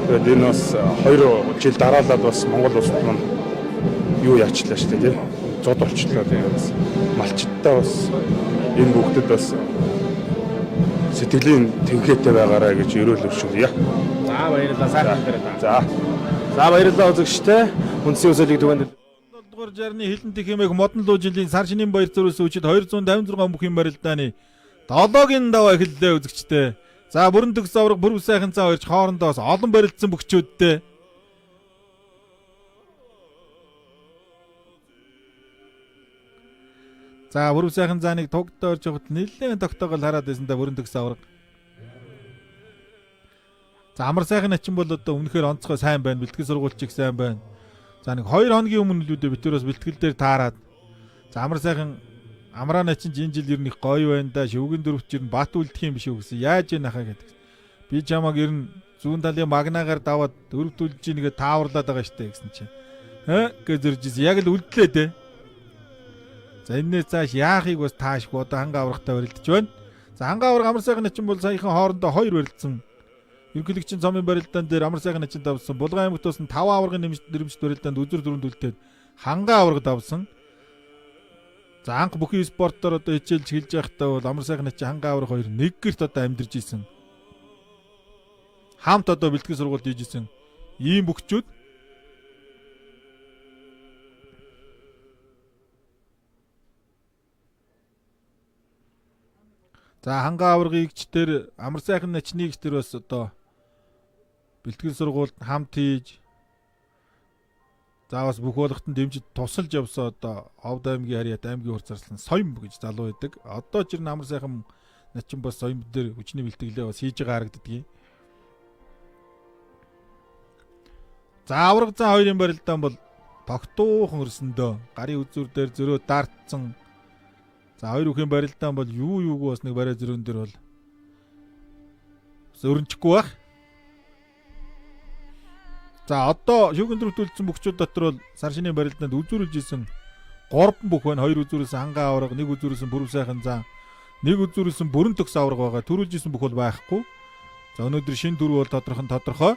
Тэгээд энэ бас 2 жил дараалаад бас Монгол улсад маань юу яачлаа шүү дээ, тийм. Зод олчлоо тэгээд бас малчттай бас энэ бүгдэд бас сэтгэлийн тэнхээтэй байгаарай гэж өрөөл өршүүлье. За баярлалаа сайхан байна. За. За баярлалаа үзэгчтэй. Үндсийн өсөлтийг түгэнд 7 дугаар жарны хилэнтэх хэмээх модон луу жилийн сар шинийн баяр зүрээс үчид 256 бүхэн барилдааны 7-гийн даваа эхэллээ үзэгчтэй. За бүрэн төгс авраг бүр сайхан цаа хоёрч хоорондоос олон барилдсан бөхчүүдтэй. За бүрэн сайхан зааныг тугдаа орж явахад нэлээд тогтоогол хараад байсан да бүрэн төгс авраг. За амар сайхан начин бол одоо үнэхээр онцгой сайн байна. Бэлтгэл сургуульчиг сайн байна. За нэг 2 хоногийн өмнө л үүдээ битүүрээс бэлтгэл дээр таарад. За амар сайхан амраа начин энэ жил ер нь их гоё байна да. Шөвгөн дөрөвч ер нь бат үлдэх юм биш үү гэсэн. Яаж яана хаа гэдэг. Би чамаг ер нь зүүн талын магнагаар даваад дөрөвдүүлж нэгэ тааварлаад байгаа штэ гэсэн чинь. Гэж зөржиж яг л үлдлээ те. За энэс цааш яахыг бас таашгүй одоо ханга аврагтай барилдаж байна. За ханга авраг амар сайхан начин бол саяхан хоорондоо 2 барилдсан. Ерөнхийлөгчийн цомын барилдаан дээр амар сайхан начин давсан. Булган аймагт бас 5 аврагын нэрмжт барилдаанд үзүр дөрөнд үлдээд ханга авраг давсан. За анх бүхий спортоор одоо хичээлж хэлж байхдаа бол амар сайхан начин ханга авраг хоёр нэг гэрт одоо амьдарч исэн. Хамт одоо бэлтгэл сургуульд хийж исэн. Ийм бөхчүүд за ханга аврагыгч тэр амар сайхан начныг тэр бас одоо бэлтгэл сургуульд хамт хийж за бас бүх болгохтон дэмжиж тусалж явсан одоо Ховд аймгийн Харьяат аймгийн хурц зарслан соём гэж залуу байдаг. Одоо ч ир амар сайхан начин бас соём дээр хүчний бэлтгэлээ бас хийж байгаа харагддаг. За авраг зан хоёрын барилдаан бол тогтуухан өрсөндөө гарын үзүүр дээр зөрөө дартсан. За хоёр бүхэн барилдаан бол юу юуг бас нэг барай зөрөн дээр бол өрнчихгүй байх. За одоо шүүгэн дөрөвтүүлсэн бөхчүүд дотор бол сар шинийн барилдаанд үзүүрлж исэн 3 бүх байна. 2 үзүүрээс ханга авраг, 1 үзүүрээс бүрв сайхан зан, 1 үзүүрээс бүрэн төгс авраг байгаа. Төрүүлж исэн бүх бол байхгүй. За өнөөдөр шинэ дөрөв бол тодорхой.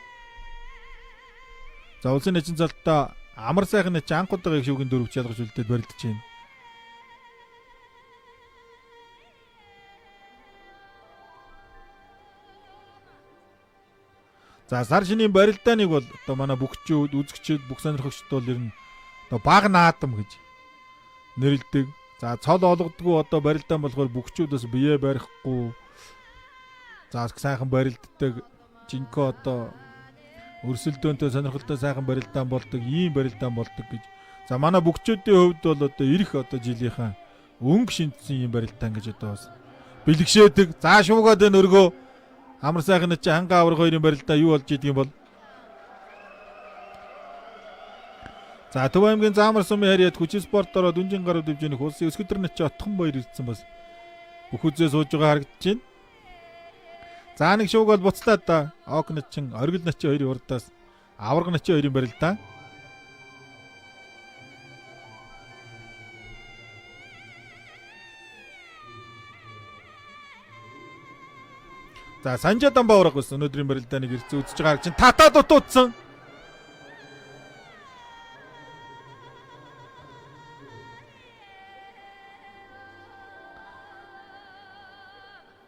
За улсын начин залтаа амар сайхан начин анхудагийн шүүгэн дөрөвч ялгаж үлдээд барилдаж байна. За сар шинийн барилдааныг бол одоо манай бөхчүүд, үзэгчид, бүх сонирхогчд бол ер нь одоо баг наадам гэж нэрлэдэг. За цол олгодгүй одоо барилдаан болохоор бөхчүүд бас бие барихгүй. За сайхан барилддаг. Жинхэнэ одоо өрсөлдөөнтэй сонирхолтой сайхан барилдаан болдог, ийм барилдаан болдог гэж. За манай бөхчүүдийн хувьд бол одоо ирэх одоо жилийнхаа өнгө шинжсэн ийм барилдаан гэж одоо бас бэлгшээдэг. За шуугаад энэ өргөө амар сайхан начин ханга авраг хоёрын барилдаа юу болж идэх юм бол. За Төв аймгийн Заамар сумын Харьяат хүчин спортоор дүнжин гаруй дэвжинэх улсын өсгөдөр начин отхон баяр ирсэн бас бүх үзээ сууж байгаа харагдаж байна. За нэг шууг бол буцлаа да. Ок начин, оргил начин хоёрын урдаас авраг начин хоёрын барилдаа. За Санжаа Дамбаа ураг бас өнөөдрийн барилдааныг ирцэн үзэж байгаа чинь татаа дутуудсан.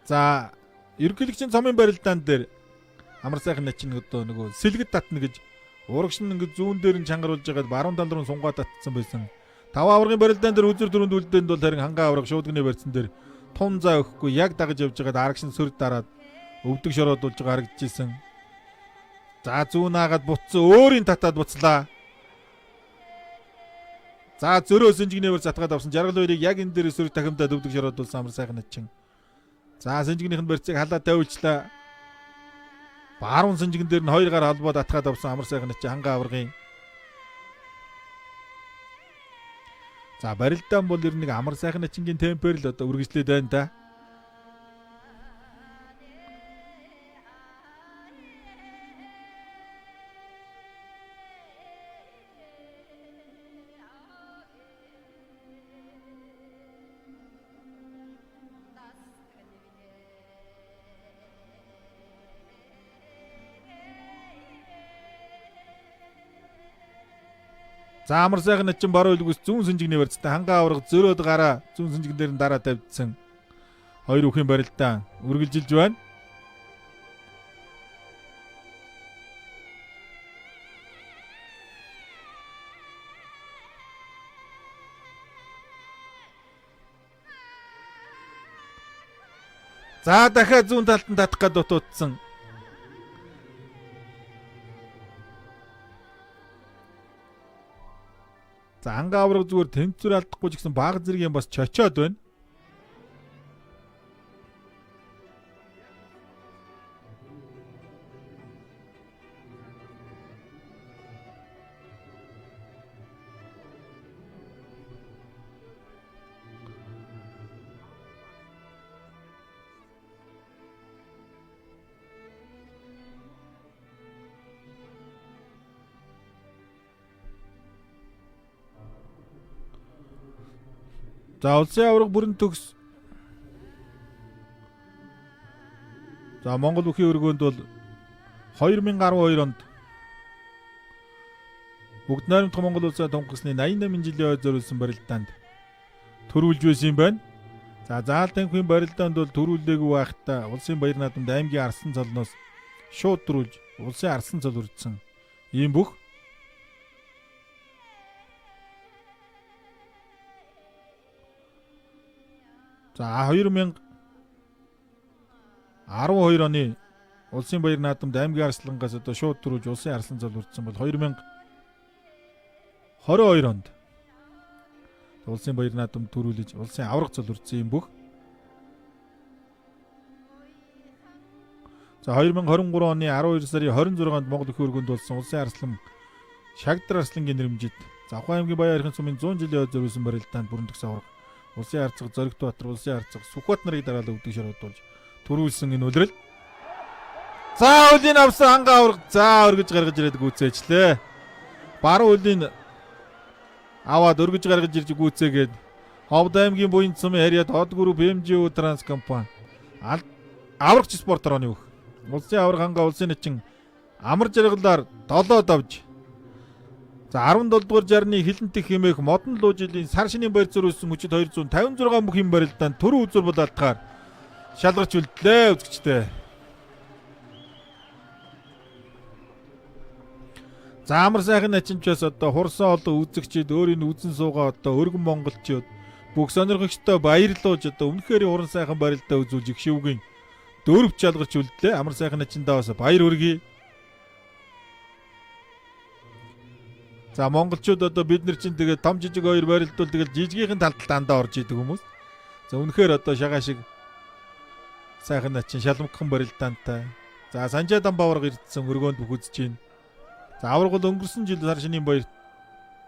За ерөнхийлөгчийн цомын барилдаан дээр амар сайхан начин одоо нөгөө сэлгэд татна гэж урагш нь ингэ зүүн дээр нь чангаруулж байгаад баруун тал руу сунгаад татсан байсан. 5 аваргын барилдаан дээр үзэр дөрөнд үлдээнд бол харин хангаа авраг шуудганы барьсан дээр тун заа өгөхгүй яг дагаж явж байгаад арагшин сөрд дараад өвдөг шороодулж байгаа харагдчихсэн. За зүүн хаагаад буцсан өөрийн татаад буцлаа. За зөрөө Сэнжигнээвэр затгаад авсан жаргал хоёрыг яг энэ дээр сөрөг дахимдаад өвдөг шороодулсан амар сайхан начин. За Сэнжигнийх нь барьцыг халаа тавьуулчлаа. Баруун Сэнжигэн дээр нь 2 гар холбоод атгаад авсан амар сайхан начин хангаа аврагын. За барилдаан бол ер нь нэг амар сайхан начингийн темпээр л одоо үргэлжлээд байна да. За амар сайхан начин баруун үлгүс зүүн Сэнжигний барьцтай хангаа авраг зөрөөд гараа зүүн Сэнжигэн дээр нь дараа тавьдсан. 2 үхийн барилдаан үргэлжилж байна. За дахиад зүүн талд нь татах гээд дутуудсан. За хангаа авраг зүгээр тэнцвэр алдахгүй ч гэсэн баг зэрэг юм бас чочоод байна. За улсын авраг бүрэн төгс. За Монгол бүхий өргөөнд бол 2012 онд Бүгд найрамдах Монгол улсаа тунхагласны 88 жилийн ой зориулсан барилдаанд төрүүлж байсан юм байна. За заал танхимын барилдаанд бол төрүүлээгүй байхдаа улсын баяр наадамд аймгийн арсан цолноос шууд төрүүлж улсын арсан цол үрдсэн. Ийм бүх За 2012 оны улсын баяр наадамд аймгийн арслангаас одоо шууд төрүүлж улсын арслан цол үрдсэн бол 2022 онд улсын баяр наадамд төрүүлж улсын авраг цол үрдсэн юм бүх. За 2023 оны 12 сарын 26-нд Монгол Бүхий өргөнд болсон улсын арслан Шагдар арслангийн нэрмжид Завхан аймгийн Баян архин сумын 100 жилийн ой зориулсан барилдаанд бүрэн төгс авраг улсын арцаг Зоригтбаатар улсын арцаг Сүхбат нарыг дараалал өгдөг шородуулж төрүүлсэн энэ үлрэл. За үлийн авсан ханга авраг за өргөж гаргаж ирээд гүйцээчлээ. Баруун үлийн аваад өргөж гаргаж ирж гүйцээгээд Ховд аймгийн буян цумын харьяат Од групп БМЖ Транс компани аврагч спортоор оны өг. Улсын авраг ханга улсын начин амар жаргалаар 7 давж. За 17 дугаар жарны хилэнтэх хэмээх модон луу жилийн сар шинийн баяр зориулсан хүчит 256 мөх хэм барилдаанд төрөө үзүр булаалтахаар шалгарч үлдлээ үзэгчтэй. За амар сайхан начинчаас одоо хурсан олон үзэгчид өөрийн үзэн суугаа одоо өргөн монголчууд бүх сонирхогчтой баярлуулж одоо үнэхээр уран сайхан барилдаа үзүүлж их шивгийн дөрвч шалгарч үлдлээ. Амар сайхан начиндаа бас баяр хүргэе. За монголчууд одоо бид нар чинь тэгээд том жижиг хоёр барилдвал тэгээд жижигийнхэн талд дандаа орж идэг хүмүүс. За үнэхээр одоо шагаа шиг сайхан начин шалмгхан барилдаантай. За Санжаа Дамбаварга ирдсэн өргөөнд бүх үзэж байна. За авраг бол өнгөрсөн жил сар шинийн баяр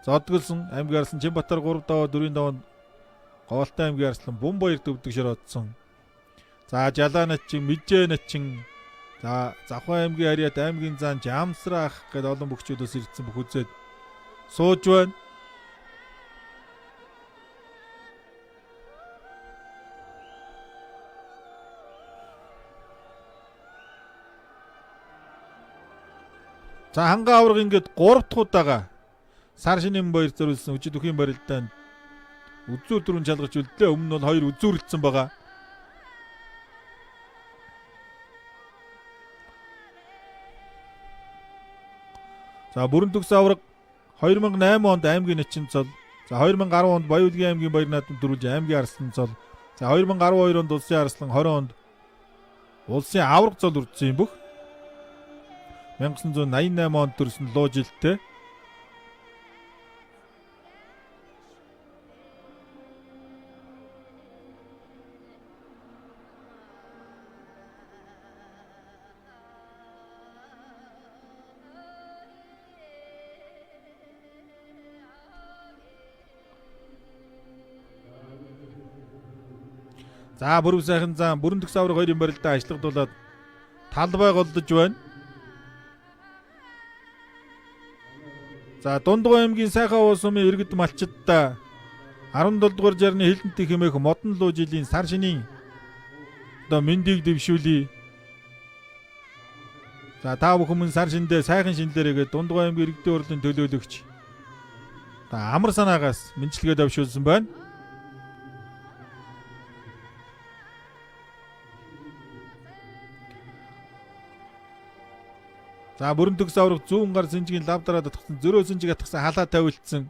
зодголсон аймгийн арслан Чимбатар 3 даваа 4 даваа Говьалтай аймгийн арслан Бум баярт өвдөг шороодсон. За Жалаа начин Мэжээ начин за Завхан аймгийн харьяат аймгийн зан Жамсраах гэдэг олон бөхчүүдөөс ирдсэн бүх үзээд сууж байна. За ханга авраг ингээд 3 дахь удаага сар шинийн баяр зориулсан хүчит бүхийн барилдаанд үзүүр дөрөв шалгарч үлдлээ. Өмнө нь бол 2 үзүүрлэлсэн байгаа. За бүрэн төгс авраг 2008 онд аймгийн начин цол. За 2010 онд Баян-Улгийн аймгийн баяр наадам дөрвөлж аймгийн арслан цол. За 2012 онд улсын арслан, 20 онд улсын авраг цол үрдсэн юм бүх. 1988 онд төрсөн луу жилтэй. За бүрэн сайхан зам бүрэн төгс авраг 2-ын барилдаа ажиллагдуулаад талбай голдож байна. За Дундгой аймгийн сайхан уус сумын иргэд малчидаа 17 дугаар жарны хилэнтийн хэмээх модон луу жилийн сар шинийн одоо мэндийг дэвшүүлье. За та бүхэн мөн сар шиндээ сайхан шинлээрээгээ Дундгой аймгийн иргэдийн хурлын төлөөлөгч амар санаагаас мэдлэгээ давшуулсан байна. За бүрэн төгс аврах зүүн гар сэнжгийн лав дараа татгсан зөрөө сэнжиг атгсан халаа тавилдсан.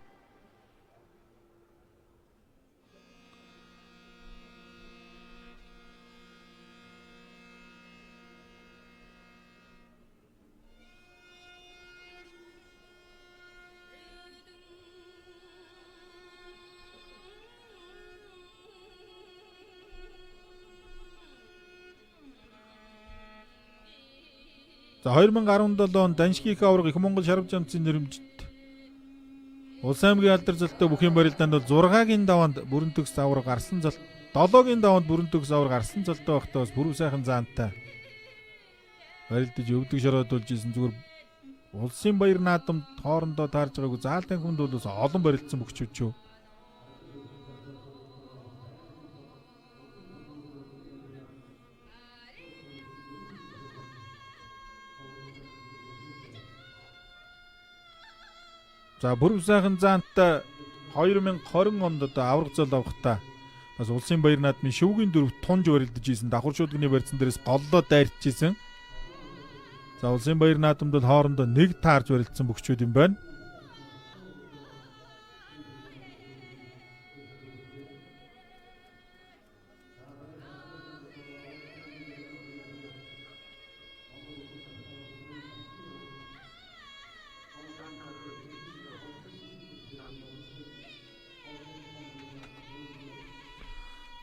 За 2017 онд Даншгийнхаа авраг их Монгол шарав жамцын нэрмжит Улс аймгийн алдар золтой бүхэн барилдаанд 6-гийн даваанд бүрэн төгс авраг арслан зол 7-гийн даваанд бүрэн төгс авраг арслан золтой байхдаа бас бүрэн сайхан заантай барилдаж өвдөг шороодуулж исэн. Зүгээр улсын баяр наадамд хоорондоо таарж байгаагүй заалтын хүнд бол бас олон барилдсан бөхчүүд шүү. За бүрэн сайхан заантай 2020 онд одоо авраг зол авахдаа бас улсын баяр наадмын шөвгийн дөрөвт тунж барилдаж исэн давхар шуудганы барьсан дээрээс голлоо дайрч исэн. За улсын баяр наадамд бол хоорондоо нэг таарж барилдсан бөхчүүд юм байна.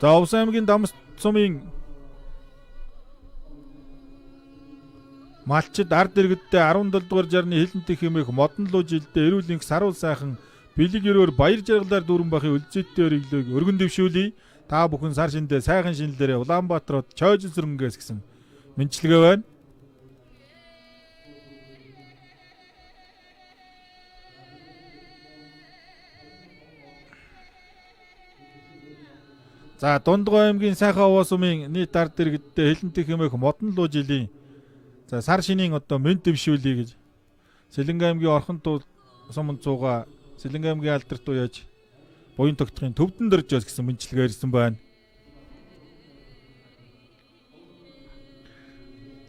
За Улс аймгийн Дамс сумын малчид ард иргэдтэй 17 дугаар жарны хилэнтийн хэмээх модон луу жилдээ эрүүл энх саруул сайхан бэлэг өрөөр баяр жаргалаар дүүрэн бахын үлзээдтэй өриглөөг өргөн дэвшүүлье. Та бүхэн сар шиндээ сайхан шинэлээрээ Улаанбаатарт чойж сүрэнгээс гэсэн мэдлэгээ байна. За Дундгой аймгийн сайхан овоо сумын нийт ард иргэдтэй хилэнтийн хэмээх модон луу жилийн за сар шинийн одоо мэд дэвшүүлье гэж Сэлэнгэ аймгийн орхон суманд цууга Сэлэнгэ аймгийн алдарт уяаж буян тогтохын төвдөн дөрж яс гэсэн мэдлэгээ ирсэн байна.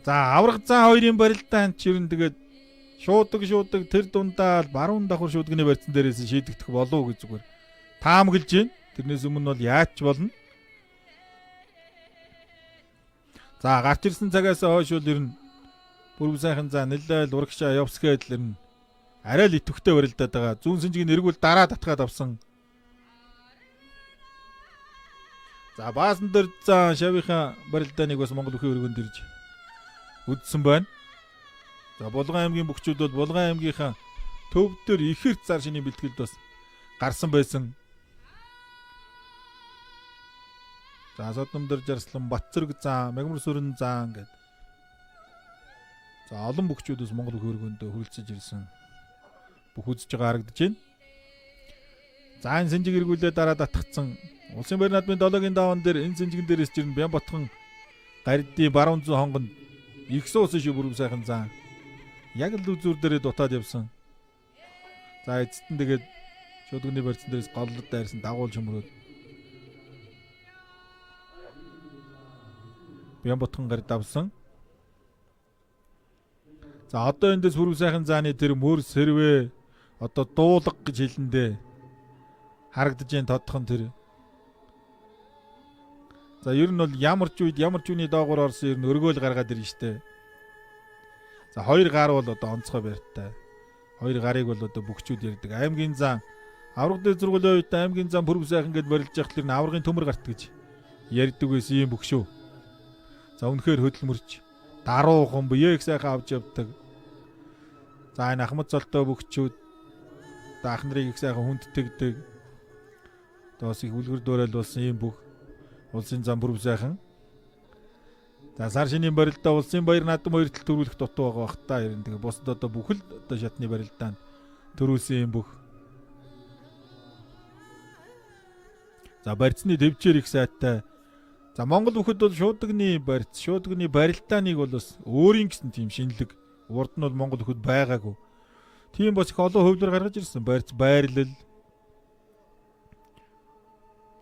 За авраг зан 2-ын барилдаанд ч ер нь тэгээд шуудаг тэр дундаа баруун давхар шуудганы барьсан дээрээс шийдэгдэх болов уу гэж зүгээр таамаглаж байна. Тэрнээс өмнө бол яаж ч болно. За гарч ирсэн цагаас хойш бол ер нь бүрэн сайхан за нэлээд урагшаа явсгээд л ер нь арай л идэвхтэй барилдаад байгаа. Зүүн сэнжгийн эргүүл дараа татгаад авсан. За баасан дээр за шавийнхаа барилдааныг бас Монгол бүхэн өргөнд ирж үдсэн байна. За Булган аймгийн бөхчүүд бол Булган аймгийнхаа төв дээр ихэрт зар шинийн бэлтгэлд бас гарсан байсан. За Содномдөр Жарслан, Батцэрэг зан, Мягмар сүрэн зан гэдэг. За олон бөхчүүдээс Монгол хөргөнд хүрэлцэж ирсэн. Бүх үзэж байгаа харагдаж байна. За энэ сэнжиг эргүүлээ дараа татгцсан. Улсын баяр наадмын 7-гийн даваан дээр энэ сэнжигэн дээрээс жирэн Бямбатхан Гаридын баруун зүүн хонгонд их суус шүү бүрэн сайхан зан. Яг л үзүүр дээрээ дутаад явсан. За эцэст нь тэгээд шуудганы барьсан дээрээс голлод дайрсан дагуул шөмрөөд Бямбатхан гарид авсан. За одоо эндээс бүрэн сайхан зааны тэр мөр сэрвэ одоо дуулга гэж хэлэндээ харагдаж байна тодхон тэр. За ер нь бол ямар ч үний доогуур орсон ер нь өргөөл гаргаад ирнэ штэ. За хоёр гар бол одоо онцгой барьтай. Хоёр гарыг бол одоо бүгчүүд ярьдаг. Аймгийн зан авраг дээр зургуулын үед аймгийн зан пүрв сайхан гэдээ барилж явах тэр нь аврагын төмөр гарт гэж ярьдаг байсан юм бүгшүү. За үнэхээр хөдөлмөрч даруухан бие их сайхан авч явдаг. За энэ ахмад золтой бүгчүүд ах нарыг их сайхан хүндтгэдэг. Тоос их үлгэр дуурайл болсон юм бүх улсын зам пүрв сайхан. За сар шинийн барилдаа улсын баяр наадам хоёртол төрүүлэх дутуу байгаа бах та ерэн тэгээ бусад одоо бүхэл одоо шатны барилдаанд төрүүлсэн юм бүх. За барьцны төвчээр их сайтай. За Монгол бүхэд бол шуудагны барилдааныг бол бас өөрийн гэсэн тийм шинэлэг урд нь бол Монгол бүхэд байгаагүй. Тийм бас их олон хөвлөр гаргаж ирсэн. Барьц байрлал.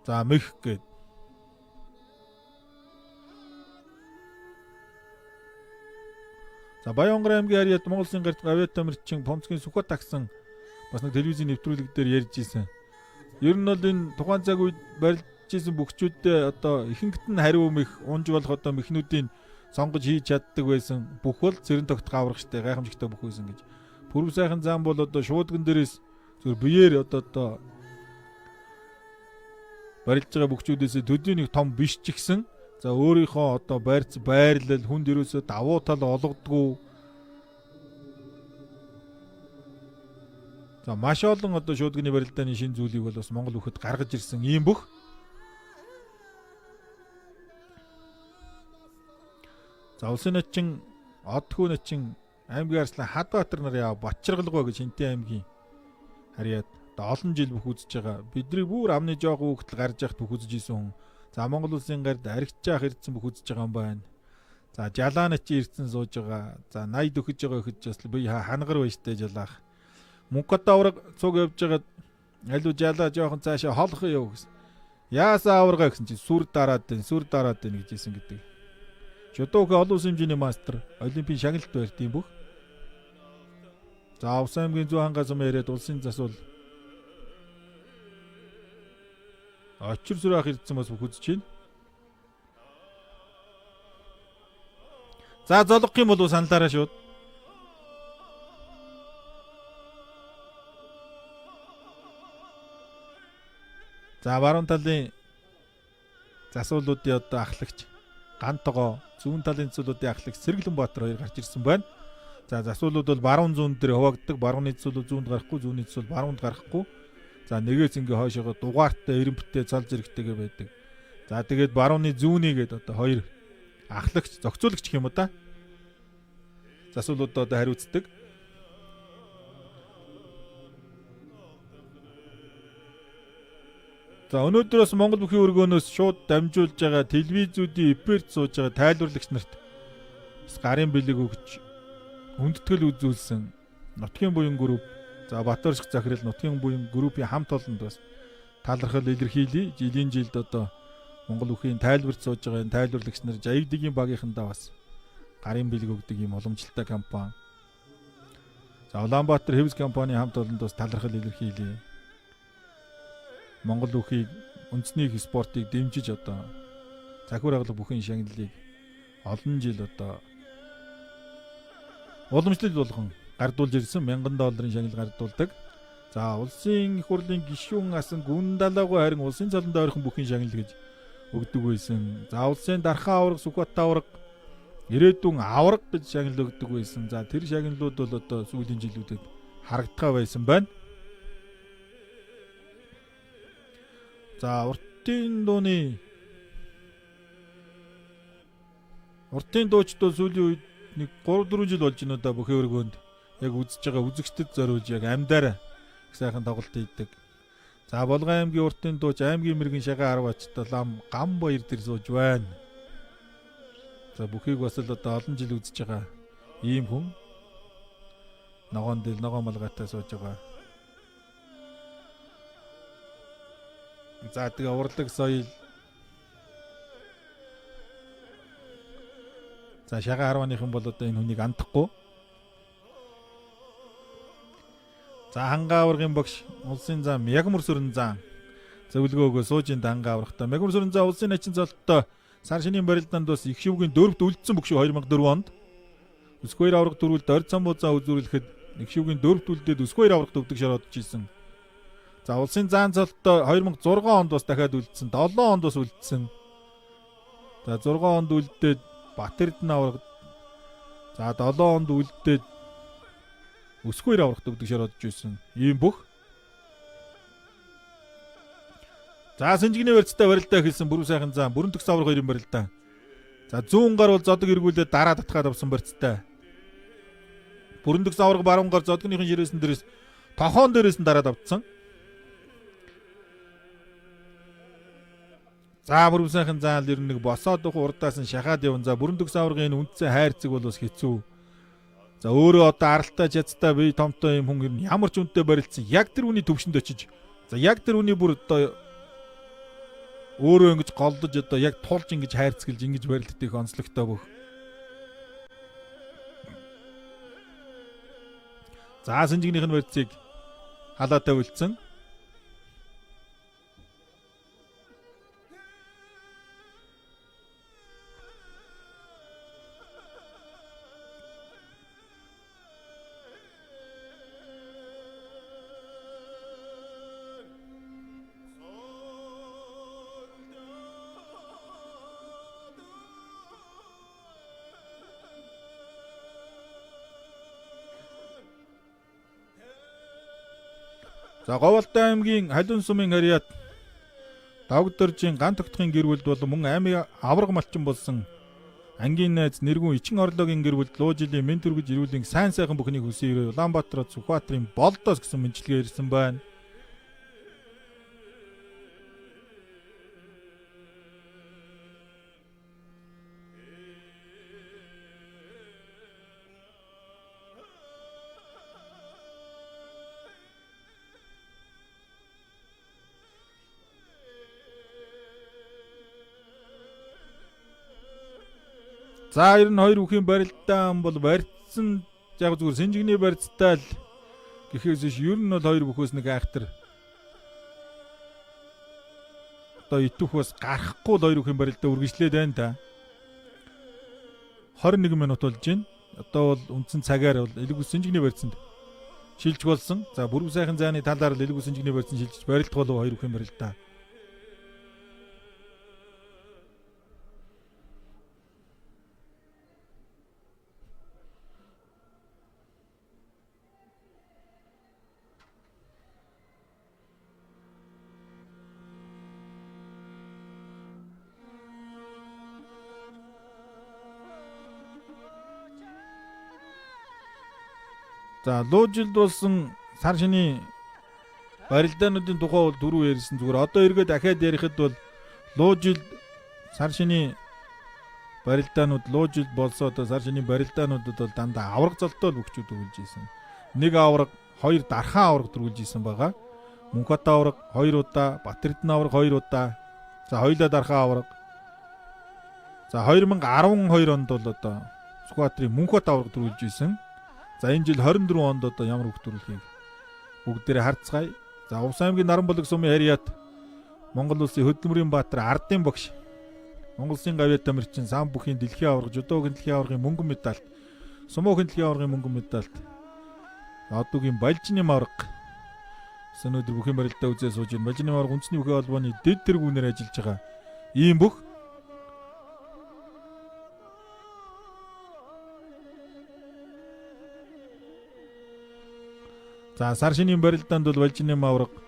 За мэх гээд за Баянгар аймгийн харьяат Монгол Улсын гарт авиат амирчин Помцгийн Сүхбат тагсан бас нэг телевизийн нэвтрүүлэг дээр ярьж ирсэн. Ер нь бол энэ тухайн цаг үед барилж ирсэн бүгчүүдтэй одоо ихэнхт нь хариу мэх унж болох одоо мэхнүүдийн сонгож хийж чаддаг байсан. Бүх бол цэрэн тогтох аврах штэ гайхамшигтай бүх байсан гэж. Пүрв сайхан зам бол одоо шуудган дээрээс зөв биеэр одоо барилж байгаа бүгчүүдээс төдий нэг том биш ч гисэн. За өөрийнхөө одоо байрлал хүнд ерөөсөө давуу тал олгодгүй. За маш олон одоо шуудганы барилдааны шин зүйлийг бол бас Монгол бүхэд гаргаж ирсэн ийм бүх. За улсын начин одхүү начин аймгийн арслан Хадбаатар нарын Бочиргалгоо гэж Хинтээ аймгийн харьяат одоо олон жил бүх үзэж байгаа. Бидний бүр амны жоох хүүхдэл гарч явахт бүх үзэж исэн хүн. За Монгол Улсын гард аригчаах ирдсэн бүх үзэж байгаа юм байна. За жалаана чи ирдсэн сууж байгаа. За 80 дөхөж байгаа ихэд бас би хангар байж тээ жалаах. Мөнгөт авраг цуг явж байгаад алуу жалаа жоохон цаашаа холох юу гэсэн. Яасаа аварга гэсэн чи сүр дараад байна гэж хэлсэн гэдэг. Шодоог олон улсын хэмжээний мастер олимпийн шагналт барьт юм бүх. За Увс аймгийн зүүн хангаас яриад улсын засвал очир сүрэх ирдсэн бас бүх үзэж байна. За золгох юм бол саналаараа шууд. За баруун талын засвалуудын одоо ахлагч Гантогоо, зүүн талын засвалуудын ахлагч Сэргэлэнбаатар хоёр гарч ирсэн байна. За засвалууд бол баруун зүүн дээр хуваагддаг. Барууны засвал зүүнд гарахгүй, зүүнний засвал баруунд гарахгүй. За нэгээс ингээ хойшоогоо дугаартай, эрэмбтэй, цал зэрэгтэйгээ байдаг. За тэгээд барууны зүүнийгээд одоо хоёр ахлагч, зохицуулагч гэх юм уу да. Засвалууд одоо хариуцдаг. За өнөөдөр бас Монгол бүхий өргөөнөөс шууд дамжуулж байгаа телевизүүдийн эфирт сууж байгаа тайлбарлагч нарт бас гарын бэлэг өгч хүндэтгэл үзүүлсэн Нутгийн буян групп, за Батөрших захирал Нутгийн буян группийн хамт олонд бас талархал илэрхийлье. Жилийн жилд одоо Монгол бүхийн тайлбарт сууж байгаа энэ тайлбарлагч нар Жаягдгийн багийнхандаа бас гарын бэлэг өгдөг юм уламжлалтай компани. За Улаанбаатар хэвс компани хамт олонд бас талархал илэрхийлье. Монгол бүхийг үндэсний спортыг дэмжиж одоо захиур хаглах бүхэн шагналыг олон жил одоо уламжлал болгон гардуулж ирсэн $1000 шагнал гардуулдаг. За улсын их хурлын гишүүн асан гүн далаагүй харин улсын цалинд ойрхон бүхэн шагнал гэж өгдөг байсан. За улсын дархан авраг, Сүхбат авраг, ирээдүйн авраг гэж шагнал өгдөг байсан. За тэр шагналууд бол одоо сүүлийн жилүүдэд харагдгаа байсан байна. За уртын дуучид бол сүүлийн үед нэг 3-4 жил болж байна да бүхий өргөөнд яг үзэж байгаа үзэгчдэд зориулж яг амьдаар их сайхан тоглолт хийдэг. За Болгон аймгийн уртын дууч аймгийн мэрэгэн шагаа 10 ачтай лам гам баяр дээр сууж байна. За бүхийг бас л одоо олон жил үзэж байгаа ийм хүн ногоон дээр ногоон малгайтай сууж байгаа. За тэгээ урлаг соёл. За шагаа 10-ныхан бол одоо энэ хүнийг андахгүй. За хангаа аваргын багш улсын зам Ягмар сүрэн зам зөвлөгөөгөө суужийн данга аврахтаа Мегмар сүрэн за улсын начин золтой сар шинийн барилдаанд бас их шивгийн 4-т үлдсэн бүх шүү 2004 онд. Өсгөр аврах дөрвөлд орд самбуузаа үзүүлэхэд их шивгийн 4-т үлдээд өсгөр аврах өвдөг шородж исэн. За улсын заан золтой 2006 онд бас дахиад үлдсэн. 7 онд бас үлдсэн. За 6 онд үлдээд Батэрдэн аврах. За 7 онд үлдээд өсгөр аврах өвдөг шородж исэн. Ийм бүх. За Сэнжигний барьцтай барилдаа хэлсэн бүрэн сайхан зам бүрэн төгс аврах 2 барилдаа. За 100 гар бол зодог эргүүлээд дараа татгаад авсан барьцтай. Бүрэн төгс аврах баруун гар зодгоныхын ширээсэн дээрээс тохон дээрээс нь дараад авцсан. За бүрэн сайхан заал ер нь нэг босоод урдаас нь шахаад явна. За бүрэн төгс аврагын үндсэн хайрцаг бол бас хэцүү. За өөрөө одоо аралтай чадтай бие томтой юм хүн ер нь ямар ч үнэтэй барилдсан. Яг тэр үний төвшөнд очиж. За яг тэр үний бүр одоо өөрөө ингэж голдож одоо яг тулж ингэж хайрцгалж ингэж барилддаг онцлогтой бүх. За Сэнжигнийх нь барьцыг халаатай үлдсэн. За Говьалтай аймгийн Халиун сумын харьяат Давгдоржийн ган тогтохын гэр бүлд бол мөн аймгийн авраг малчин болсон ангийн найз нэргүүн Ичин орлогийн гэр бүлд луу жилийн мен төргөж ирүүлэн сайн сайхан бүхнийг хүсэн ирээ Улаанбаатар Сүхбаатарын болдоос гэсэн мэдлэгээ ирсэн байна. За 92 үхийн барилдаан бол барьцсан яг зүгээр Сэнжигний барьцтай л гэхээс биш ер нь бол 2 бүхөөс нэг айхтар одоо итвэх бас гарахгүй л 2 үхийн барилдаа үргэлжлээд байна та. 21 минут болж байна. Одоо бол үндсэн цагаар бол Илгүү Сэнжигний барьцанд шилжих болсон. За бүрэн сайхан зааны талаар л Илгүү Сэнжигний барьцанд шилжиж барилдах болов 2 үхийн барилдаа. За луужилд болсон сар шинийн барилдаануудын тухай бол дөрөв ярьсан зүгээр. Одоо эргээд дахиад ярихад бол луужилд сар шинийн барилдаанууд луужилд болсоо одоо сар шинийн барилдаануудад бол дандаа авраг золтой л өгчүүд өгүүлж ийсэн. Нэг авраг, хоёр дархан авраг дөрвүүлж ийсэн байгаа. Мөнхбат авраг 2 удаа, Батэрдэн авраг 2 удаа. За хоёулаа дархан авраг. За 2012 онд бол одоо Сүхбаатарын Мөнхбат авраг дөрвүүлж ийсэн. За энэ жил 24 онд одоо ямар үг төрүүлэхийг бүгдээрээ харцгаая. За Увс аймгийн Наранболог сумын харьяат Монгол улсын хөдөлмөрийн баатар Ардын багш Монгол Улсын гавьяа тамирчин сан бүхийн дэлхийн аварга, жудоогийн дэлхийн аваргын мөнгөн медальт, сумуугийн дэлхийн аваргын мөнгөн медальт, одоогийн Балжины аварга өнөөдөр бүхэн барилдаа үзээ сууж байна. Балжины аварга үндэсний бүхэн холбооны дэд тэргүүнээр ажиллаж байгаа. Ийм бүх за сар шинийн барилдаанд бол Балжины аварга,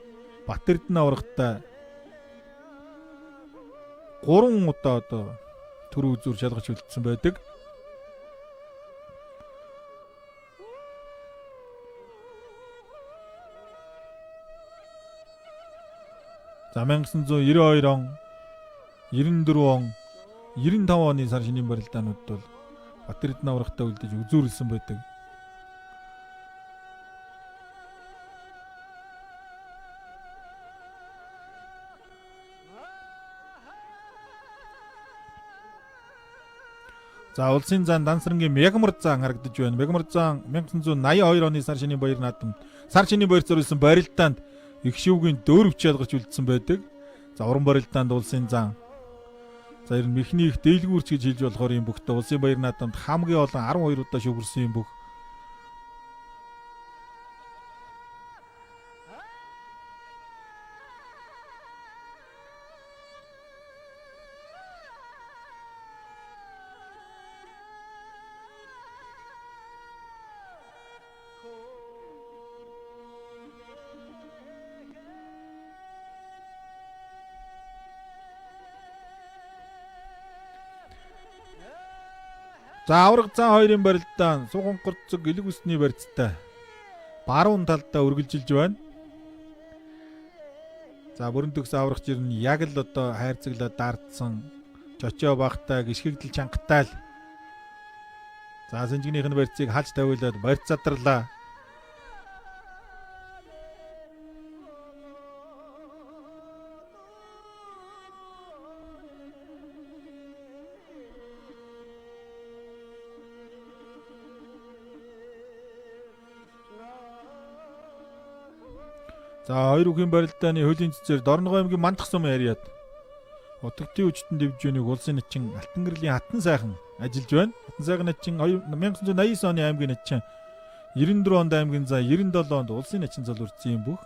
Батэрдэн аврагтай 3 удаа одоо төр үзүүр шалгаж үлдсэн байдаг. За 1992 он, 94 он, 95 оны сар шинийн барилдаанууд бол Батэрдэн аврагтай үлдэж үзүүрлсэн байдаг. За улсын зан Дансрангийн Мегмар зан харагдаж байна. Мегмар зан 1982 оны сар шинийн баяр наадамд сар шинийн баяр зориулсан барилдаанд их шивгийн дөөрөвч ялгаж үлдсэн байдаг. За уран барилдаанд улсын зан. За ер нь мэхний их дэлгүүрч гэж хэлж болохоор юм бүхтээ улсын баяр наадамд хамгийн олон 12 удаа шүүгэрсэн юм бүх. За авраг зан хоёрын барилдаан Суганхорцог элэг усны барьцтай баруун талдаа үргэлжилж байна. За бүрэн төгс аврагч ер нь яг л одоо хайрцаглаад дардсан чочоо багтай гიშгэгдэл чангатай л. За сэнжигнийх нь барьцыг халж тавиулаад барьц задарлаа. За хоёр үхийн барилдааны хуулийн цэцээр Дорногов аймгийн Мандах сум яриад утгтын үчтэн дэвжүүнийг улсын начин Алтан гэрлийн хатан сайхан ажиллаж байна. Хатан сайхан начин 1989 оны аймгийн начин 94 онд аймгийн заа 97 онд улсын начин залуурсан юм бүх.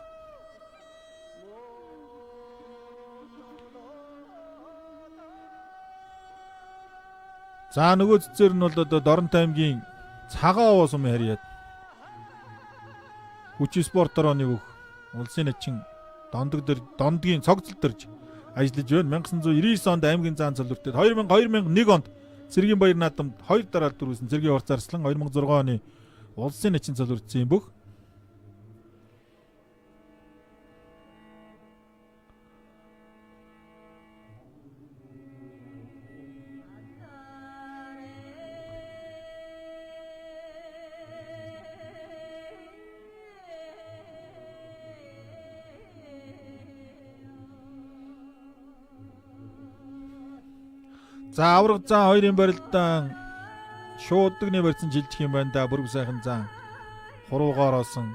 За нөгөө цэцээр нь бол одоо Доронт аймгийн Цагаан овоо сум яриад хүч спортоор нэг бүх улсын начин дондгийн цогцол дөрж ажиллаж байна. 1999 онд аймгийн заан залууртад 2001 онд Цэргийн баяр наадамд 2 дараалт дөрвсөн Цэргийн урт зарслан 2006 оны улсын начин залуурсан юм бүх. За авраг зан хоёрын барилдаан шууддагны барьсан жилжих юм байна да. Бүрэг сайхан зан хуруугаар осон.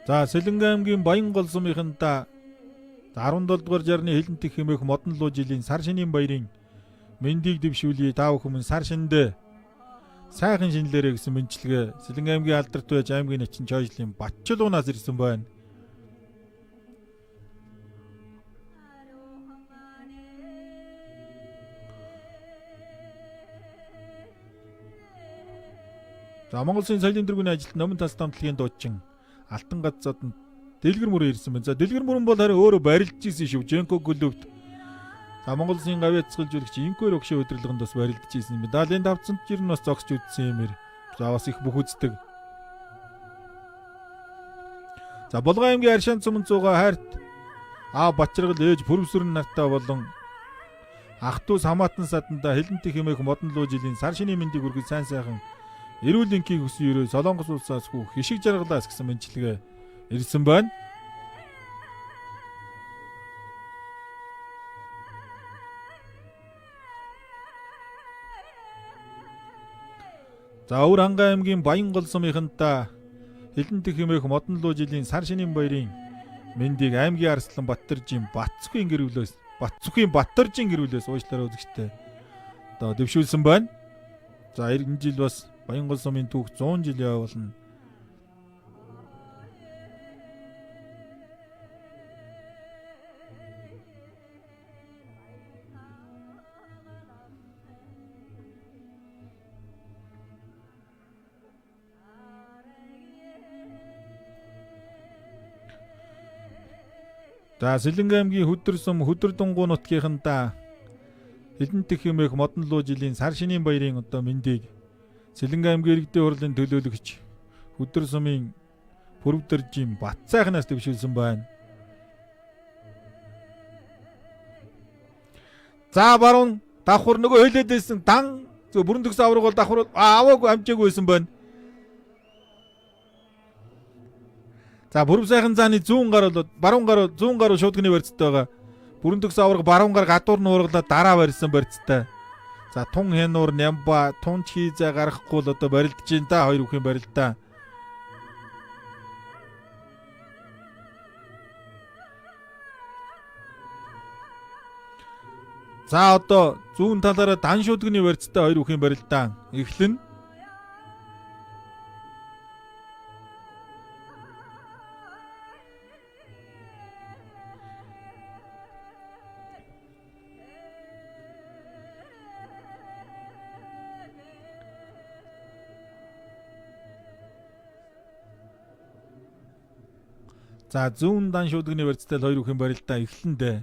За Сэлэнгэ аймгийн Баянгол сумынханта 17 дугаар жарны хилэнтэх хэмээх модон луу жилийн сар шинийн баярын мэндийг дэвшүүлье та бүхэн сар шиндээ сайхан шинэлэрэ гэсэн мэнчилгээ Сэлэнгэ аймгийн алдарт байж аймгийн начин Чойжлын Батчулуунаас ирсэн байна. За Монгол Улсын соёлын дэргэний ажилтан Номон тас дамтлагын дуучин Алтан газзад дэлгэр мөрөө ирсэн байна. За дэлгэр мөрөн бол харин өөрөө барилдж ирсэн шүү. Женко клубт. За Монгол Улсын гавь эцгэлж үлгч инквер өгшөө өдрөлгөнд бас барилдж ирсэн юм. Даалын давцанд жир нь бас зогсч үдсэн юмэр. За бас их бүх үздэг. За Булган аймгийн Аршаан цумын цугаа хайрт Бачиргал ээж Пүрвсүрэн нартай болон ах トゥ хамаатан саданда хилэнтэх хэмээх модон луу жилийн сар шинийн мэндийг хүргэж сайн сайхан эрүүл энхийг хүсэн ерөө Солонгос улсаас хүү хишиг жаргалаас гэсэн мэнчилгээ ирсэн байна. За Өвөр Хангай аймгийн Баянгол сумынханта хилэнтэх хэмээх модон луу жилийн сар шинийн баярын мэндийг аймгийн Арслан Баттаржийн Батцүхийн гэрүүлээс уучлаарай үзэгчтэй одоо дэвшүүлсэн байна. За энэ жил бас Баянгол сумын түүх 100 жил явуулна. За Сэлэнгэ аймгийн Хөдөр сум Хөдөр дунгуй нутгийнханта хилэнтэх хэмээх модон луу жилийн сар шинийн баярын одоо мэндийг Сэлэнгэ аймгийн иргэдийн хурлын төлөөлөгч Хөдөр сумын Пүрвдэржийн Бат сайхнаас дэвшүүлсэн байна. За баруун давхар нөгөө хөлөөд байсан дан бүрэн төгс авраг бол давхар аваагүй амжаагүй байсан байна. За бүрв сайхан зааны 100 гар болоод баруун гар 100 гар шуудганы барьцтай байгаа. Бүрэн төгс авраг баруун гар гадуур нуурглаад дараа барьсан барьцтай. За тун хянуур нямба тун чийзэ гарахгүй л одоо барилдаж байна да хоёр бүхэн барилдаа. За одоо зүүн талаараа дан шуудганы барьцтай хоёр бүхэн барилдаа эхлэн. За зүүн дан шуудганы барьцтай хоёр бүхэн барилдаа эхлэн дээ.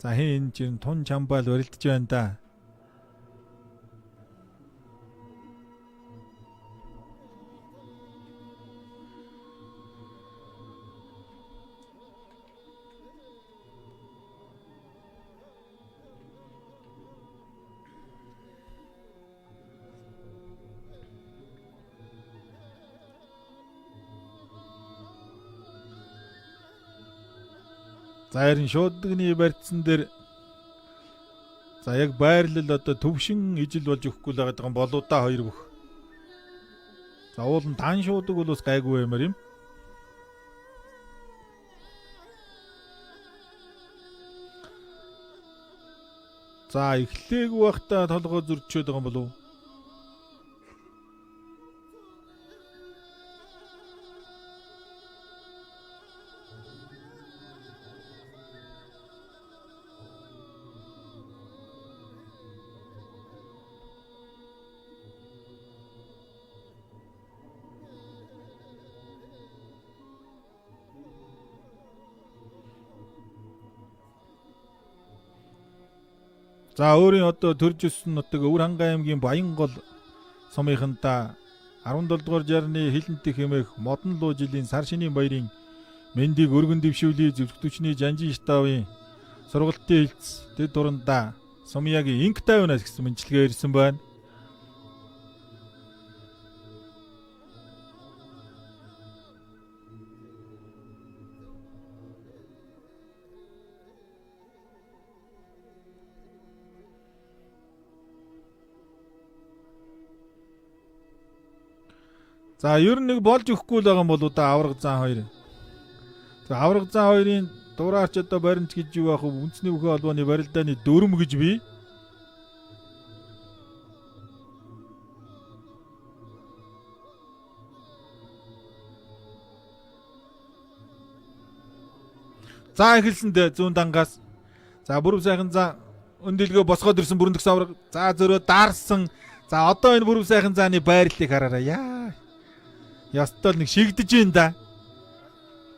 За хин чинь тун чамбал барилдаж байна да. За харин шуудганы барьцсан дээр за яг байрлал одоо төвшин ижил болж өгөхгүй л байгаа юм болоо да хоёр бүх. За уул нь дан шуудаг бол бас гайгүй юмар юм. За эхлэегүй байхдаа толгой зөрчөөд байгаа юм болов. За өөрийн одоо төрж өссөн нутаг Өвөр Хангай аймгийн Баянгол сумынханта 17 дугаар жарны хилэнтэх хэмээх модон луу жилийн сар шинийн баярын мэндийг өргөн дэвшүүлээ зөвлөгтөчний жанжин штабын сургалтын хэлц тэд дуранда сумьягийн инк тайвнаас гэсэн мэнчилгээ ирсэн байна. За ер нь нэг болж өгөхгүй л байгаа юм болоо да авраг зан хоёр. За авраг зан хоёрын дураарч одоо баримт гэж юу яах вэ? Үндэсний бүхэн холбооны барилдааны дүрм гэж бий. За эхэлсэн дээ зүүн дангаас. За бүрв сайхан за өндөлгөө босгоод ирсэн бүрэн төгс авраг. За зөрөө даарсан. За одоо энэ бүрв сайхан зааны байрлалыг хараарай. Яа. Ястал нэг шигдэж байна да.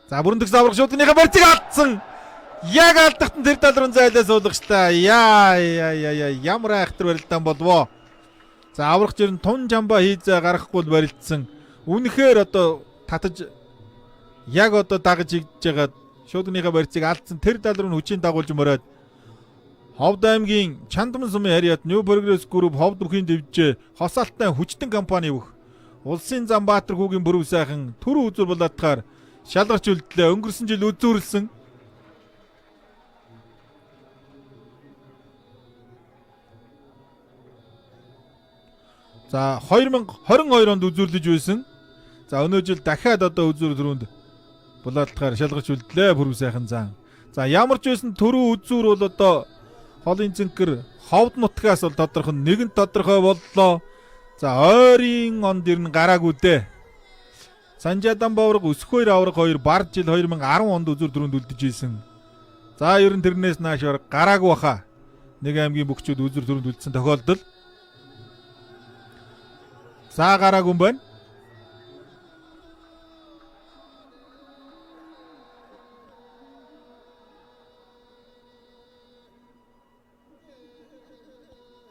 За бүрэн төгс авраг шуудныхаа барьцыг алдсан. Яг алдахтан тэр тал руу зайлаа суулгачлаа. Яа ямар айхтар барилдаан болвоо. За аврах жирэн тун жамба хийзээ гарахгүй л барилдсан. Үнэхээр одоо татаж яг одоо дагаж игдэж байгаа шуудныхаа барьцыг алдсан тэр тал руу хүчийн дагуулж мөрөөд Ховд аймгийн Чандман сумын харьяат New Progress Group ховд бүхийн дэвжээ хос алттай хүчтэн компани бүх Улсын зам Баатар хүүгийн бүрв сайхан төр үзүүр болоотгаар шалгарч үлдлээ. Өнгөрсөн жил үзүүрлсэн. За 2022 онд үзүүрлэж байсан. За өнөө жил дахиад одоо үзүүр төрөнд болоотгаар шалгарч үлдлээ бүрв сайхан зам. За ямар ч байсан төрөө үзүүр бол одоо холын зинкэр ховд нутгаас бол тодорхой нэгэн тодорхой боллоо. За ойрын онд ирнэ гараагүй дээ. Санжаадан бавраг өсөхөөр авраг 2 бар жил 2010 онд үзүр дөрөнд үлдэж ийсэн. За ер нь тэрнээс нааш гараагүй баха. Нэг аймгийн бүхчүүд үзүр дөрөнд үлдсэн тохиолдол. За гараагүй юм байна.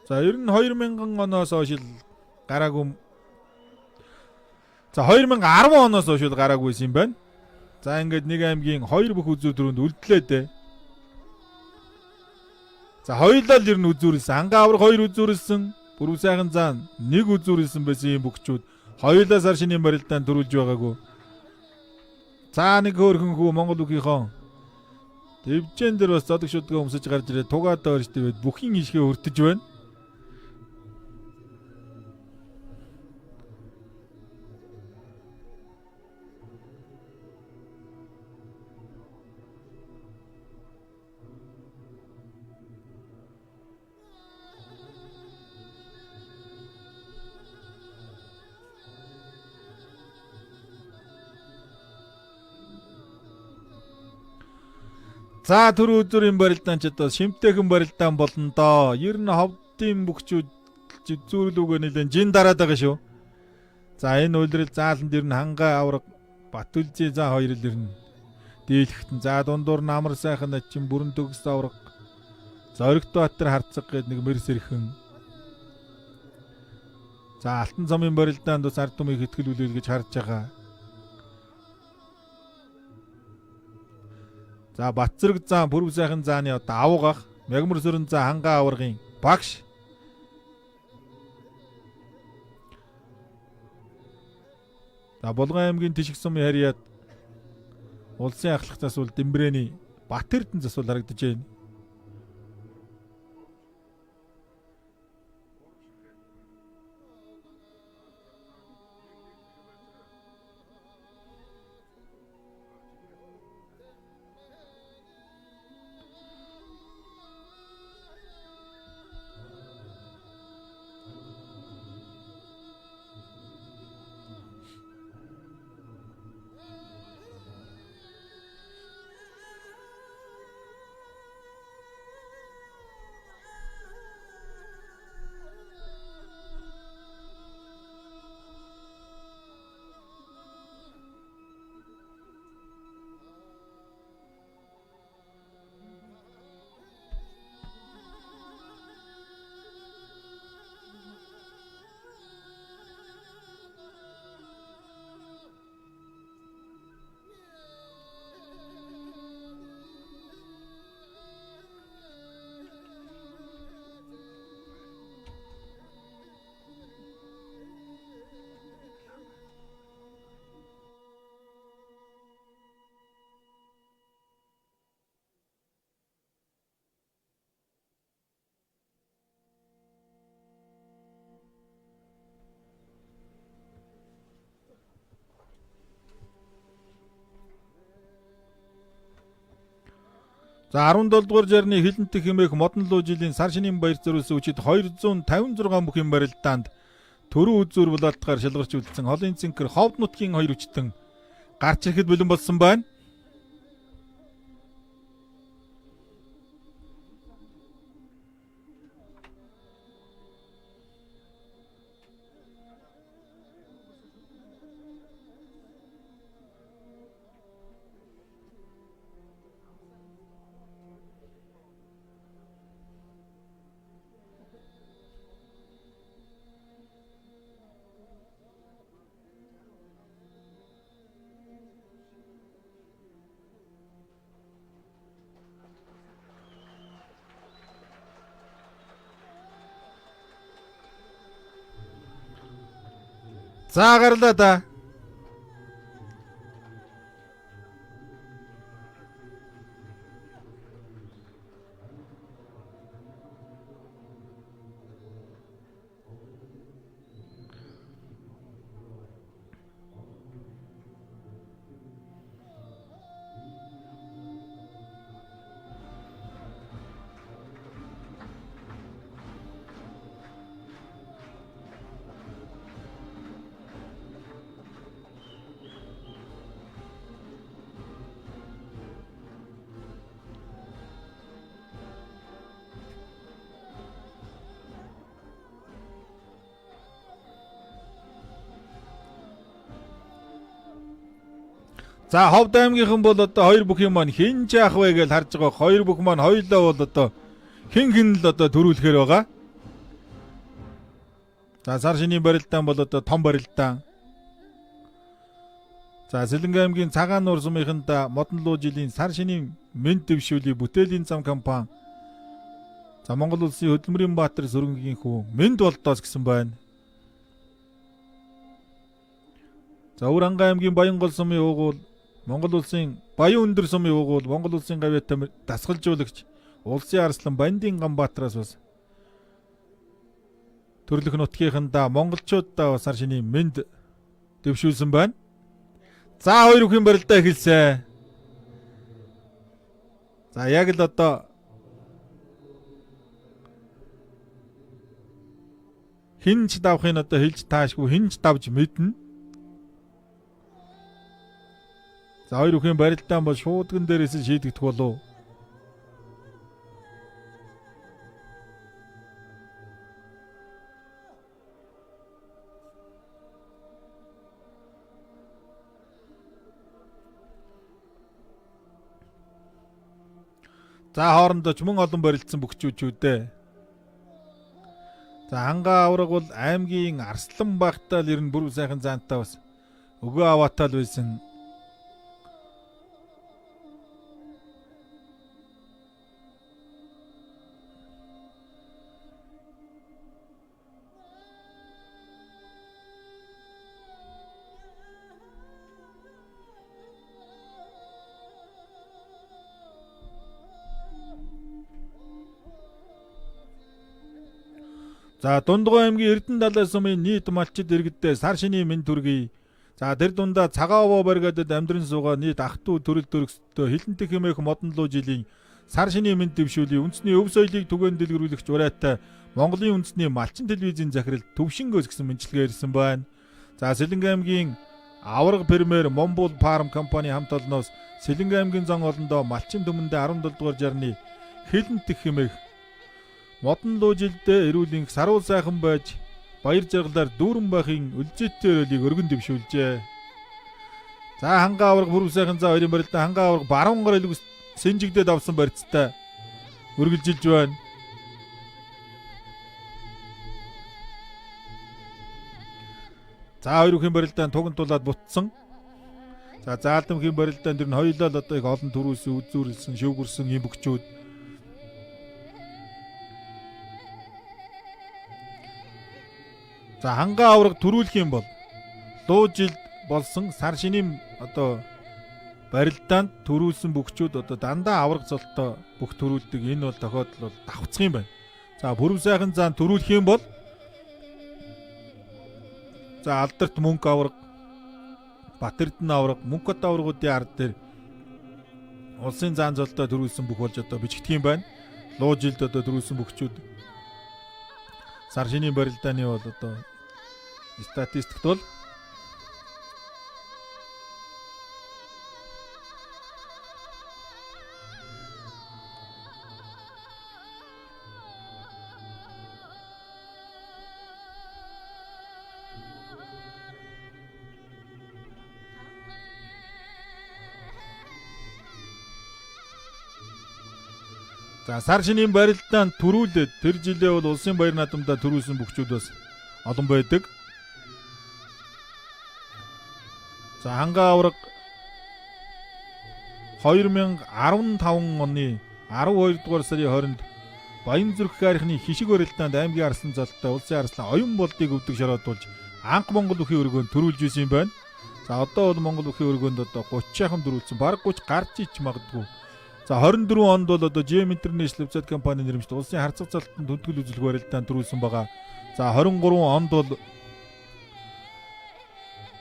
За ер нь 2000 оноос хойш гараагүй. За 2010 оноос хойш гараагүйсэн юм байна. За ингээд нэг аймгийн 2 бүх үзүүр дөрөнд үлдлээ дээ. За хоёулаа л ер нь үзүүрлсэн. Ангаа авраг 2 үзүүрлсэн. Бүрв сайхан зан 1 үзүүрлсэн байсан юм бүхчүүд. Хоёулаа сар шинийн барилдаанд төрүүлж байгаагүй. За нэг хөөрхөн хүү Монгол үгийнхоо дэвжэн дээр бас зодог шүдгээ өмсөж гарч ирээ тугаад орчтой байд бүхийн ишгээ өртөж байна. За түр үзүрийн барилдаан ч одоо шимтэйхэн барилдаан болно доо. Ер нь ховдын бүхчүүд зүүрлүүгээ нэлээд жин дараад байгаа шүү. За энэ үйлрэл зааланд ер нь хангаа авраг Батүлжээ за хоёр л ер нь дийлэхтэн. За дундуур нь амар сайхан начин бүрэн төгс авраг Зоригт Баатар харцаг гээд нэг мэрс ирхэн. За Алтан цомын барилдаанд бас ард түмийг хэтгэлүүлэл гэж харж байгаа. За Батцэрэг заа бүрв сайхан зааны одоо авгах Мягмар сүрэн заа хангаа аваргын багш. За Булган аймгийн Тишиг сумын харьяат улсын ахлах засвал Дэмбрэний Бат Эрдэнэ засвал харагдаж байна. За 17 дугаар жарны хилэнтэх хэмээх модон луу жилийн сар шинийн баяр зориулсан үчид 256 бүхэн барилдаанд төрөө үзүүр булаалтгаар шалгарч үлдсэн холын цэнхэр ховд нутгийн 2 өчтөн гарч ирэхэд бэлэн болсон байна. За гарлаа да. За Ховд аймгийнхан бол одоо хоёр бүхэн маань хин жаах вэ гэж харж байгаа. Хоёр бүх маань хоёулаа бол одоо хин л одоо төрүүлэхээр байгаа. За сар шинийн барилдаан бол одоо том барилдаан. За Сэлэнгэ аймгийн Цагаан нуур сумынханда модон луу жилийн сар шинийн мэнд дэвшүүлэх бүтээлийн зам компани. За Монгол улсын Хөдөлмөрийн Баатар сүрэнгийн хүү мэнд болдоос гэсэн байна. За Уранга аймгийн Баянгол сумын уугуул Монгол улсын Баян өндөр сумын угуул Монгол улсын гавьяатай дасгалжуулагч Улсын арслан Бандин Ганбаатараас бас төрлөх нутгийнхандаа монголчуудаа сар шинийн мэнд дэвшүүлсэн байна. За хоёр бүхэн барилдаа эхэлсэн. За яг л одоо хинч давхын одоо хэлж таашгүй хинч давж мэднэ. За хоёр бүхэн барилдаан бол шуудган дээрээс шийдэгдэх болов. За хоорондоо ч мөн олон барилдсан бөхчүүчүүдээ. За хангаа авраг бол аймгийн Арслан багтаал ер нь бүр сайхан заантай бас өгөө аваатал байсан. За Дундгой аймгийн Эрдэнэ далай сумын нийт малчид иргэдээ сар шинийн мэнд төргий. За тэр дундаа цагаан овоо баригадад амьдран суугаа нийт ах トゥ төрөл төрөстэй хилэнтэх хэмээх модон луу жилийн сар шинийн мэнд дэвшүүлээ. Үндэсний өв соёлыг түгээн дэлгэрүүлэгч урайтай Монголын үндэсний малчин телевизийн захирал Төвшингөөс гэсэн мэдлэгээ ирсэн байна. За Сэлэнг аймгийн авраг фермер Момбул фарм компани хамт олноос Сэлэнг аймгийн зан олондоо малчин төмөндөө 17 дугаар жарны хилэнтэх хэмээх модон луу жилдээ эрүүлийн саруул сайхан байж баяр жаргалаар дүүрэн байхын үлзээтэй өрөөлийг өргөн дэвшүүлжээ. За хангаа авраг бүр сайхан за хоёрын барилдаа хангаа авраг баруун гар илүүс сэнжигдээд авсан барьцтай өргөлжилж байна. За хоёр бүхэн барилдаанд тугантуулаад бутсан. За заалдамхийн барилдаанд ер нь хоёулаа л одоо их олон төрөөс үзүүрлсэн, шүүгэрсэн юм бөхчүүд. За хангаа авраг төрүүлэх юм бол луу жилд болсон сар шинийн одоо барилдаанд төрүүлсэн бөхчүүд одоо дандаа авраг золтой бүх төрүүлдэг. Энэ бол тохиолдол бол давхцах юм байна. За бүрв сайхан заан төрүүлэх юм бол за алдарт мөнгө авраг, Батэрдэн авраг, Мөнхбат аврагуудын ард дээр улсын заан золтой төрүүлсэн бүх болж одоо бичигдэх юм байна. Луу жилд одоо төрүүлсэн бөхчүүд сар шинийн барилдааны бол одоо статистикт бол за сар шинийн барилдаанд төрүүлээд тэр жилээ бол улсын баяр наадамдаа төрүүлсэн бөхчүүд бас олон байдаг. За хангаа авраг 2015 оны 12 дугаар сарын 20-нд Баянзүрх хайрхны хишиг барилдаанд аймгийн арслан золтой улсын арслан оюун болдыг өвдөг шороодуулж анх Монгол бүхий өргөөнд төрүүлж исэн юм байна. За одоо бол Монгол бүхий өргөөнд одоо 30-аахан төрүүлсэн. Бараг 30 гарч ич магадгүй. За 24 онд бол одоо GM International вебсайт компани нэрмжтэй улсын харьцаг залтанд төлөвлөл үзүүлэх барилдаанд төрүүлсэн байгаа. За 23 онд бол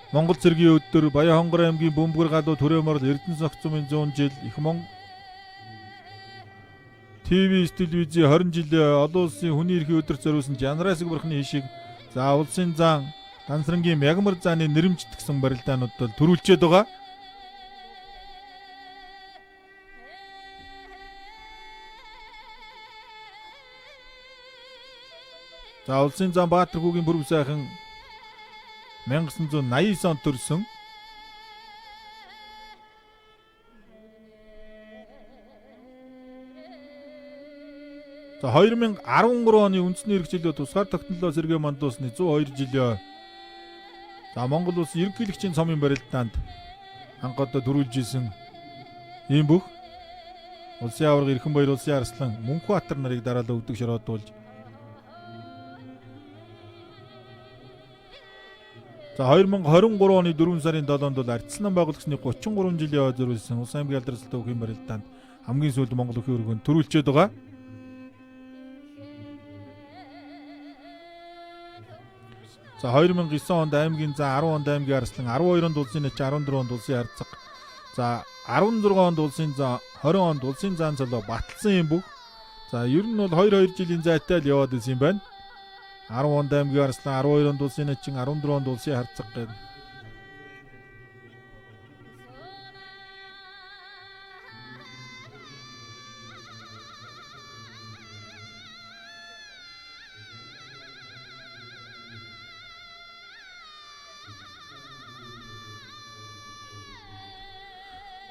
Монгол цэргийн өдөр Баян-Хонгор аймгийн Бөмбөр галуу Төрөөморл Эрдэнэ согцмын 100 жил их Монгол ТV телевизийн 20 жилийн олон улсын хүний эрхийн өдөрт зориулсан Жанрасыг бурхны хишиг за улсын зан Дансрангийн Мягмар зааны нэрмжт гэсэн барилдаанууд бол төрүүлчихэд байгаа. За улсын зан Баатар хүүгийн бүрв сайхан 1989 онд төрсөн. За 2013 оны үндэсний эрхчлөө тусгаар тогтнолоо сэргээ мандуусны 102 жилийн за Монгол улс ерөнхийлөгчийн цомын барилдаанд анх одоо төрүүлж исэн ийм бүх улсын авраг Эрхэн баяр улсын арслан Мөнхбатар нарыг дараалал өвдөг шороодуулж За 2023 оны 4 сарын 7-нд бол Ардчилсан байгуулагдсны 33 жилийн ой зориулсан Улс аймгийн алдаршилтай бүхэн барилдаанд хамгийн сүүлд Монгол өхөө өргөнд төрүүлчихэд байгаа. За 2009 онд аймгийн за 10 онд аймгийн арслан 12 онд улсын нач 14 онд улсын харьцаг. За 16 онд улсын за 20 онд улсын заан цолоо баталсан юм бүх. За ер нь бол 2 жилийн зайтай л яваад ирсэн юм байна. 10 онд аймгийн арслан 12 онд улсын начин 14 онд улсын харьцаг гэдэг.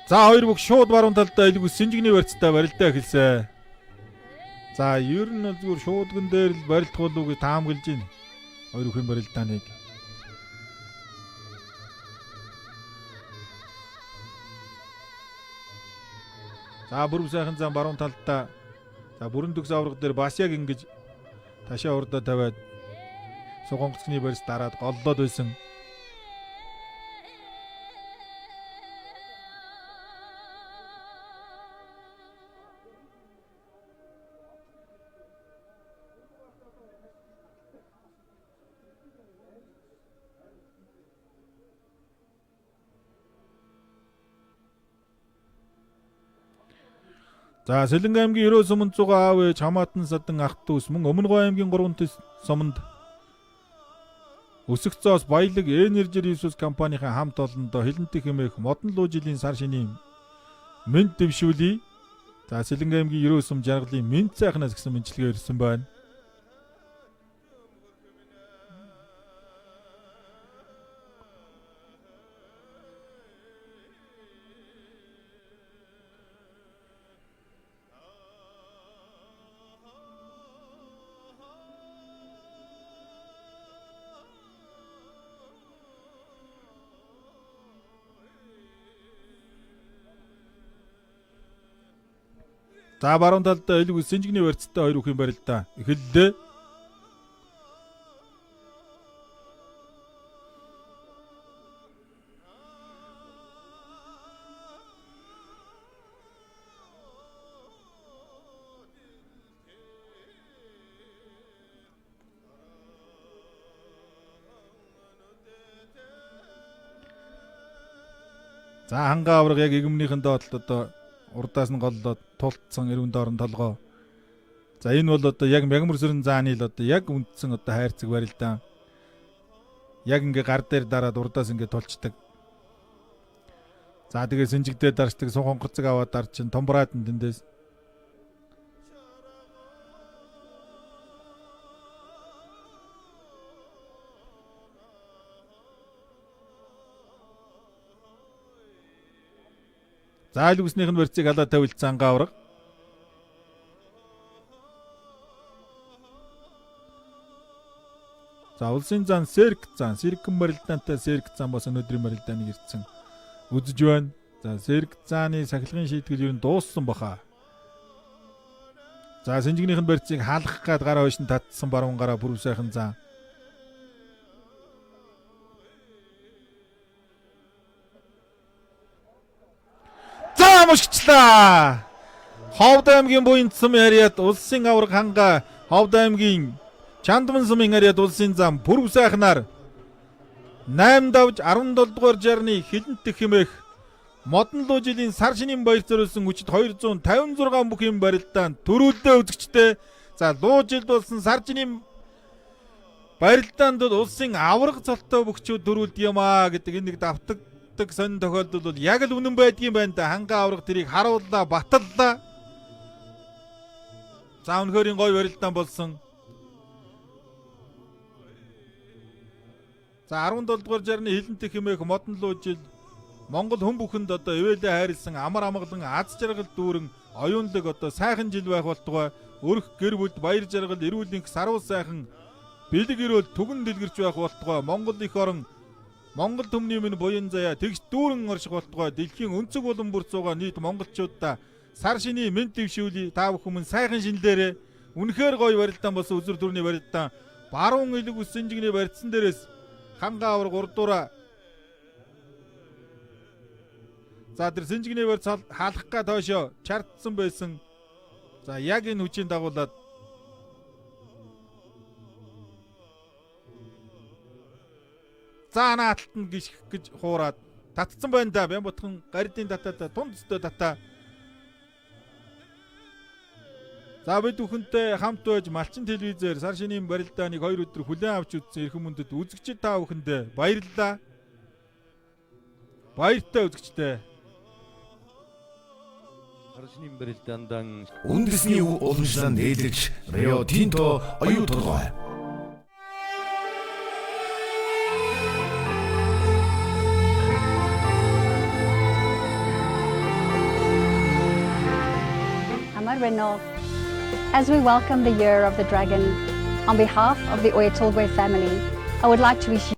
За хоёр бүх шууд баруун талдаа илгүү Синжигний барьцтай барилдаа эхэлсэн. За ер нь бол зүгээр шуудган дээр л барилдах болов уу гэж таамаглаж байна. Хоёр бүхэн барилдааныг. За бүрэн сайхан зам баруун талдаа. За бүрэн төгс авраг дээр бас яг ингэж ташаа урдаа тавиад Сугонгоцны барьц дараад голлоод байсан. За Сэлэнг аймгийн 90 суманд зугаа аав ээж хамаатан садан ах дүүс мөн Өмнөгов аймгийн 3 төс суманд өсөх зоос баялаг Energy Resource компанийн хамт олондоо хилэнтэх хэмээх модон луу жилийн сар шинийн мэд дэвшүүлье. За Сэлэнг аймгийн 90 сум жаргалын мэд сайхнаас гэсэн мэдлэгээ ирсэн байна. За баруун талдаа илгүү Синжигний барьцтай хоёр бүхэн барилдаа эхэллээ. За хангаа авраг яг игэмнийхэн доотлол одоо урдаас нь голлоод тултсан эрүүн доорн толгоо. За энэ бол одоо яг мягмарсэрэн зааны л одоо яг үндсэн одоо хайрцаг барилдаан. Яг ингээ гар дээр дараад урдаас ингээ тулчдаг. За тэгээ Синжигдээ дарчдаг Сугонгоцыг аваад дарчин Томбраад тэндээс. За илгүүснийх нь барьцыг алаа тавилсан ангаа авраг. За улсын зан сэргэн барилдаантай сэрэг зан бас өнөөдрийн барилдааныг ирсэн үзэж байна. За сэрэг зааны сахилгын шийтгэл ер нь дууссан баха. За Синжигнийх нь барьцыг хаалгах гад гараа хойш нь татсан баруун гараа бүрв сайхан зан. Мушгчлаа. Ховд аймгийн буян цэм яриад улсын авраг ханга Ховд аймгийн Чандман сумын яриад улсын зам бүрв сайхнаар 8 давж 17 дугаар жарны хилэнтэх хэмээх модон луу жилийн сар шинийн баяр зориулсан хүчит 256 бүхэн барилдаанд төрүүлдэ үзэгчтэй. За луу жилд болсон сар шинийн барилдаанд бол улсын авраг цолтой бүхчүүд төрүүлд юм аа гэдэг энэ нэг давтаг сонин тохиолдол бол яг л үнэн байдгийн байна да. Хангаа авраг тэрийг харууллаа, баталлаа. За өнөхөрийн гой барилдаан болсон. За 17 дугаар жарны хилэнтэх хэмээх модон луу жил Монгол хүн бүхэнд одоо ивэлээ хайрлсан амар амгалан аз жаргал дүүрэн оюунлаг одоо сайхан жил байх болтугай. Өрх гэр бүлд баяр жаргал эрүүл энх сарвал сайхан бэлэг өрөөл түгэн дэлгэрч байх болтугай. Монгол их орон Монгол төмний минь буян заяа тэгш дүүрэн орших болтугай. Дэлхийн өнцөг болон бүр цугаа нийт монголчуудаа сар шиний мэд дэвшүүлээ. Та бүхэн сайхан шинлээрээ үнэхээр гоё барилдаан болсон үзүр төрний барилдаан. Баруун илэг Синжигний барьцсан дээрээс Хангаавар 3 дуурай. За тэр Синжигнэвэр хаалах га тоошо чардсан байсан. За яг энэ хүчийн дагуулад заана аталтанд гიშгэх гэж хуураад татцсан байна да. Бямбутхан гардын татаа тунд өстө татаа. За бид бүхэнтэй хамт байж Малчин телевизээр сар шинийн барилдааныг 2 өдөр хүлээн авч үзсэн эрхэм мөндөд үзэгчид та бүхэндээ баярлалаа. Баяртай үзэгчтэй. Саршны барилдаандан үндэсний уламжлал нээлгч Рио Тинто оюу толгой. Amar Renault. As we welcome the Year of the Dragon, on behalf of the Oya Tolgwe family, I would like to wish you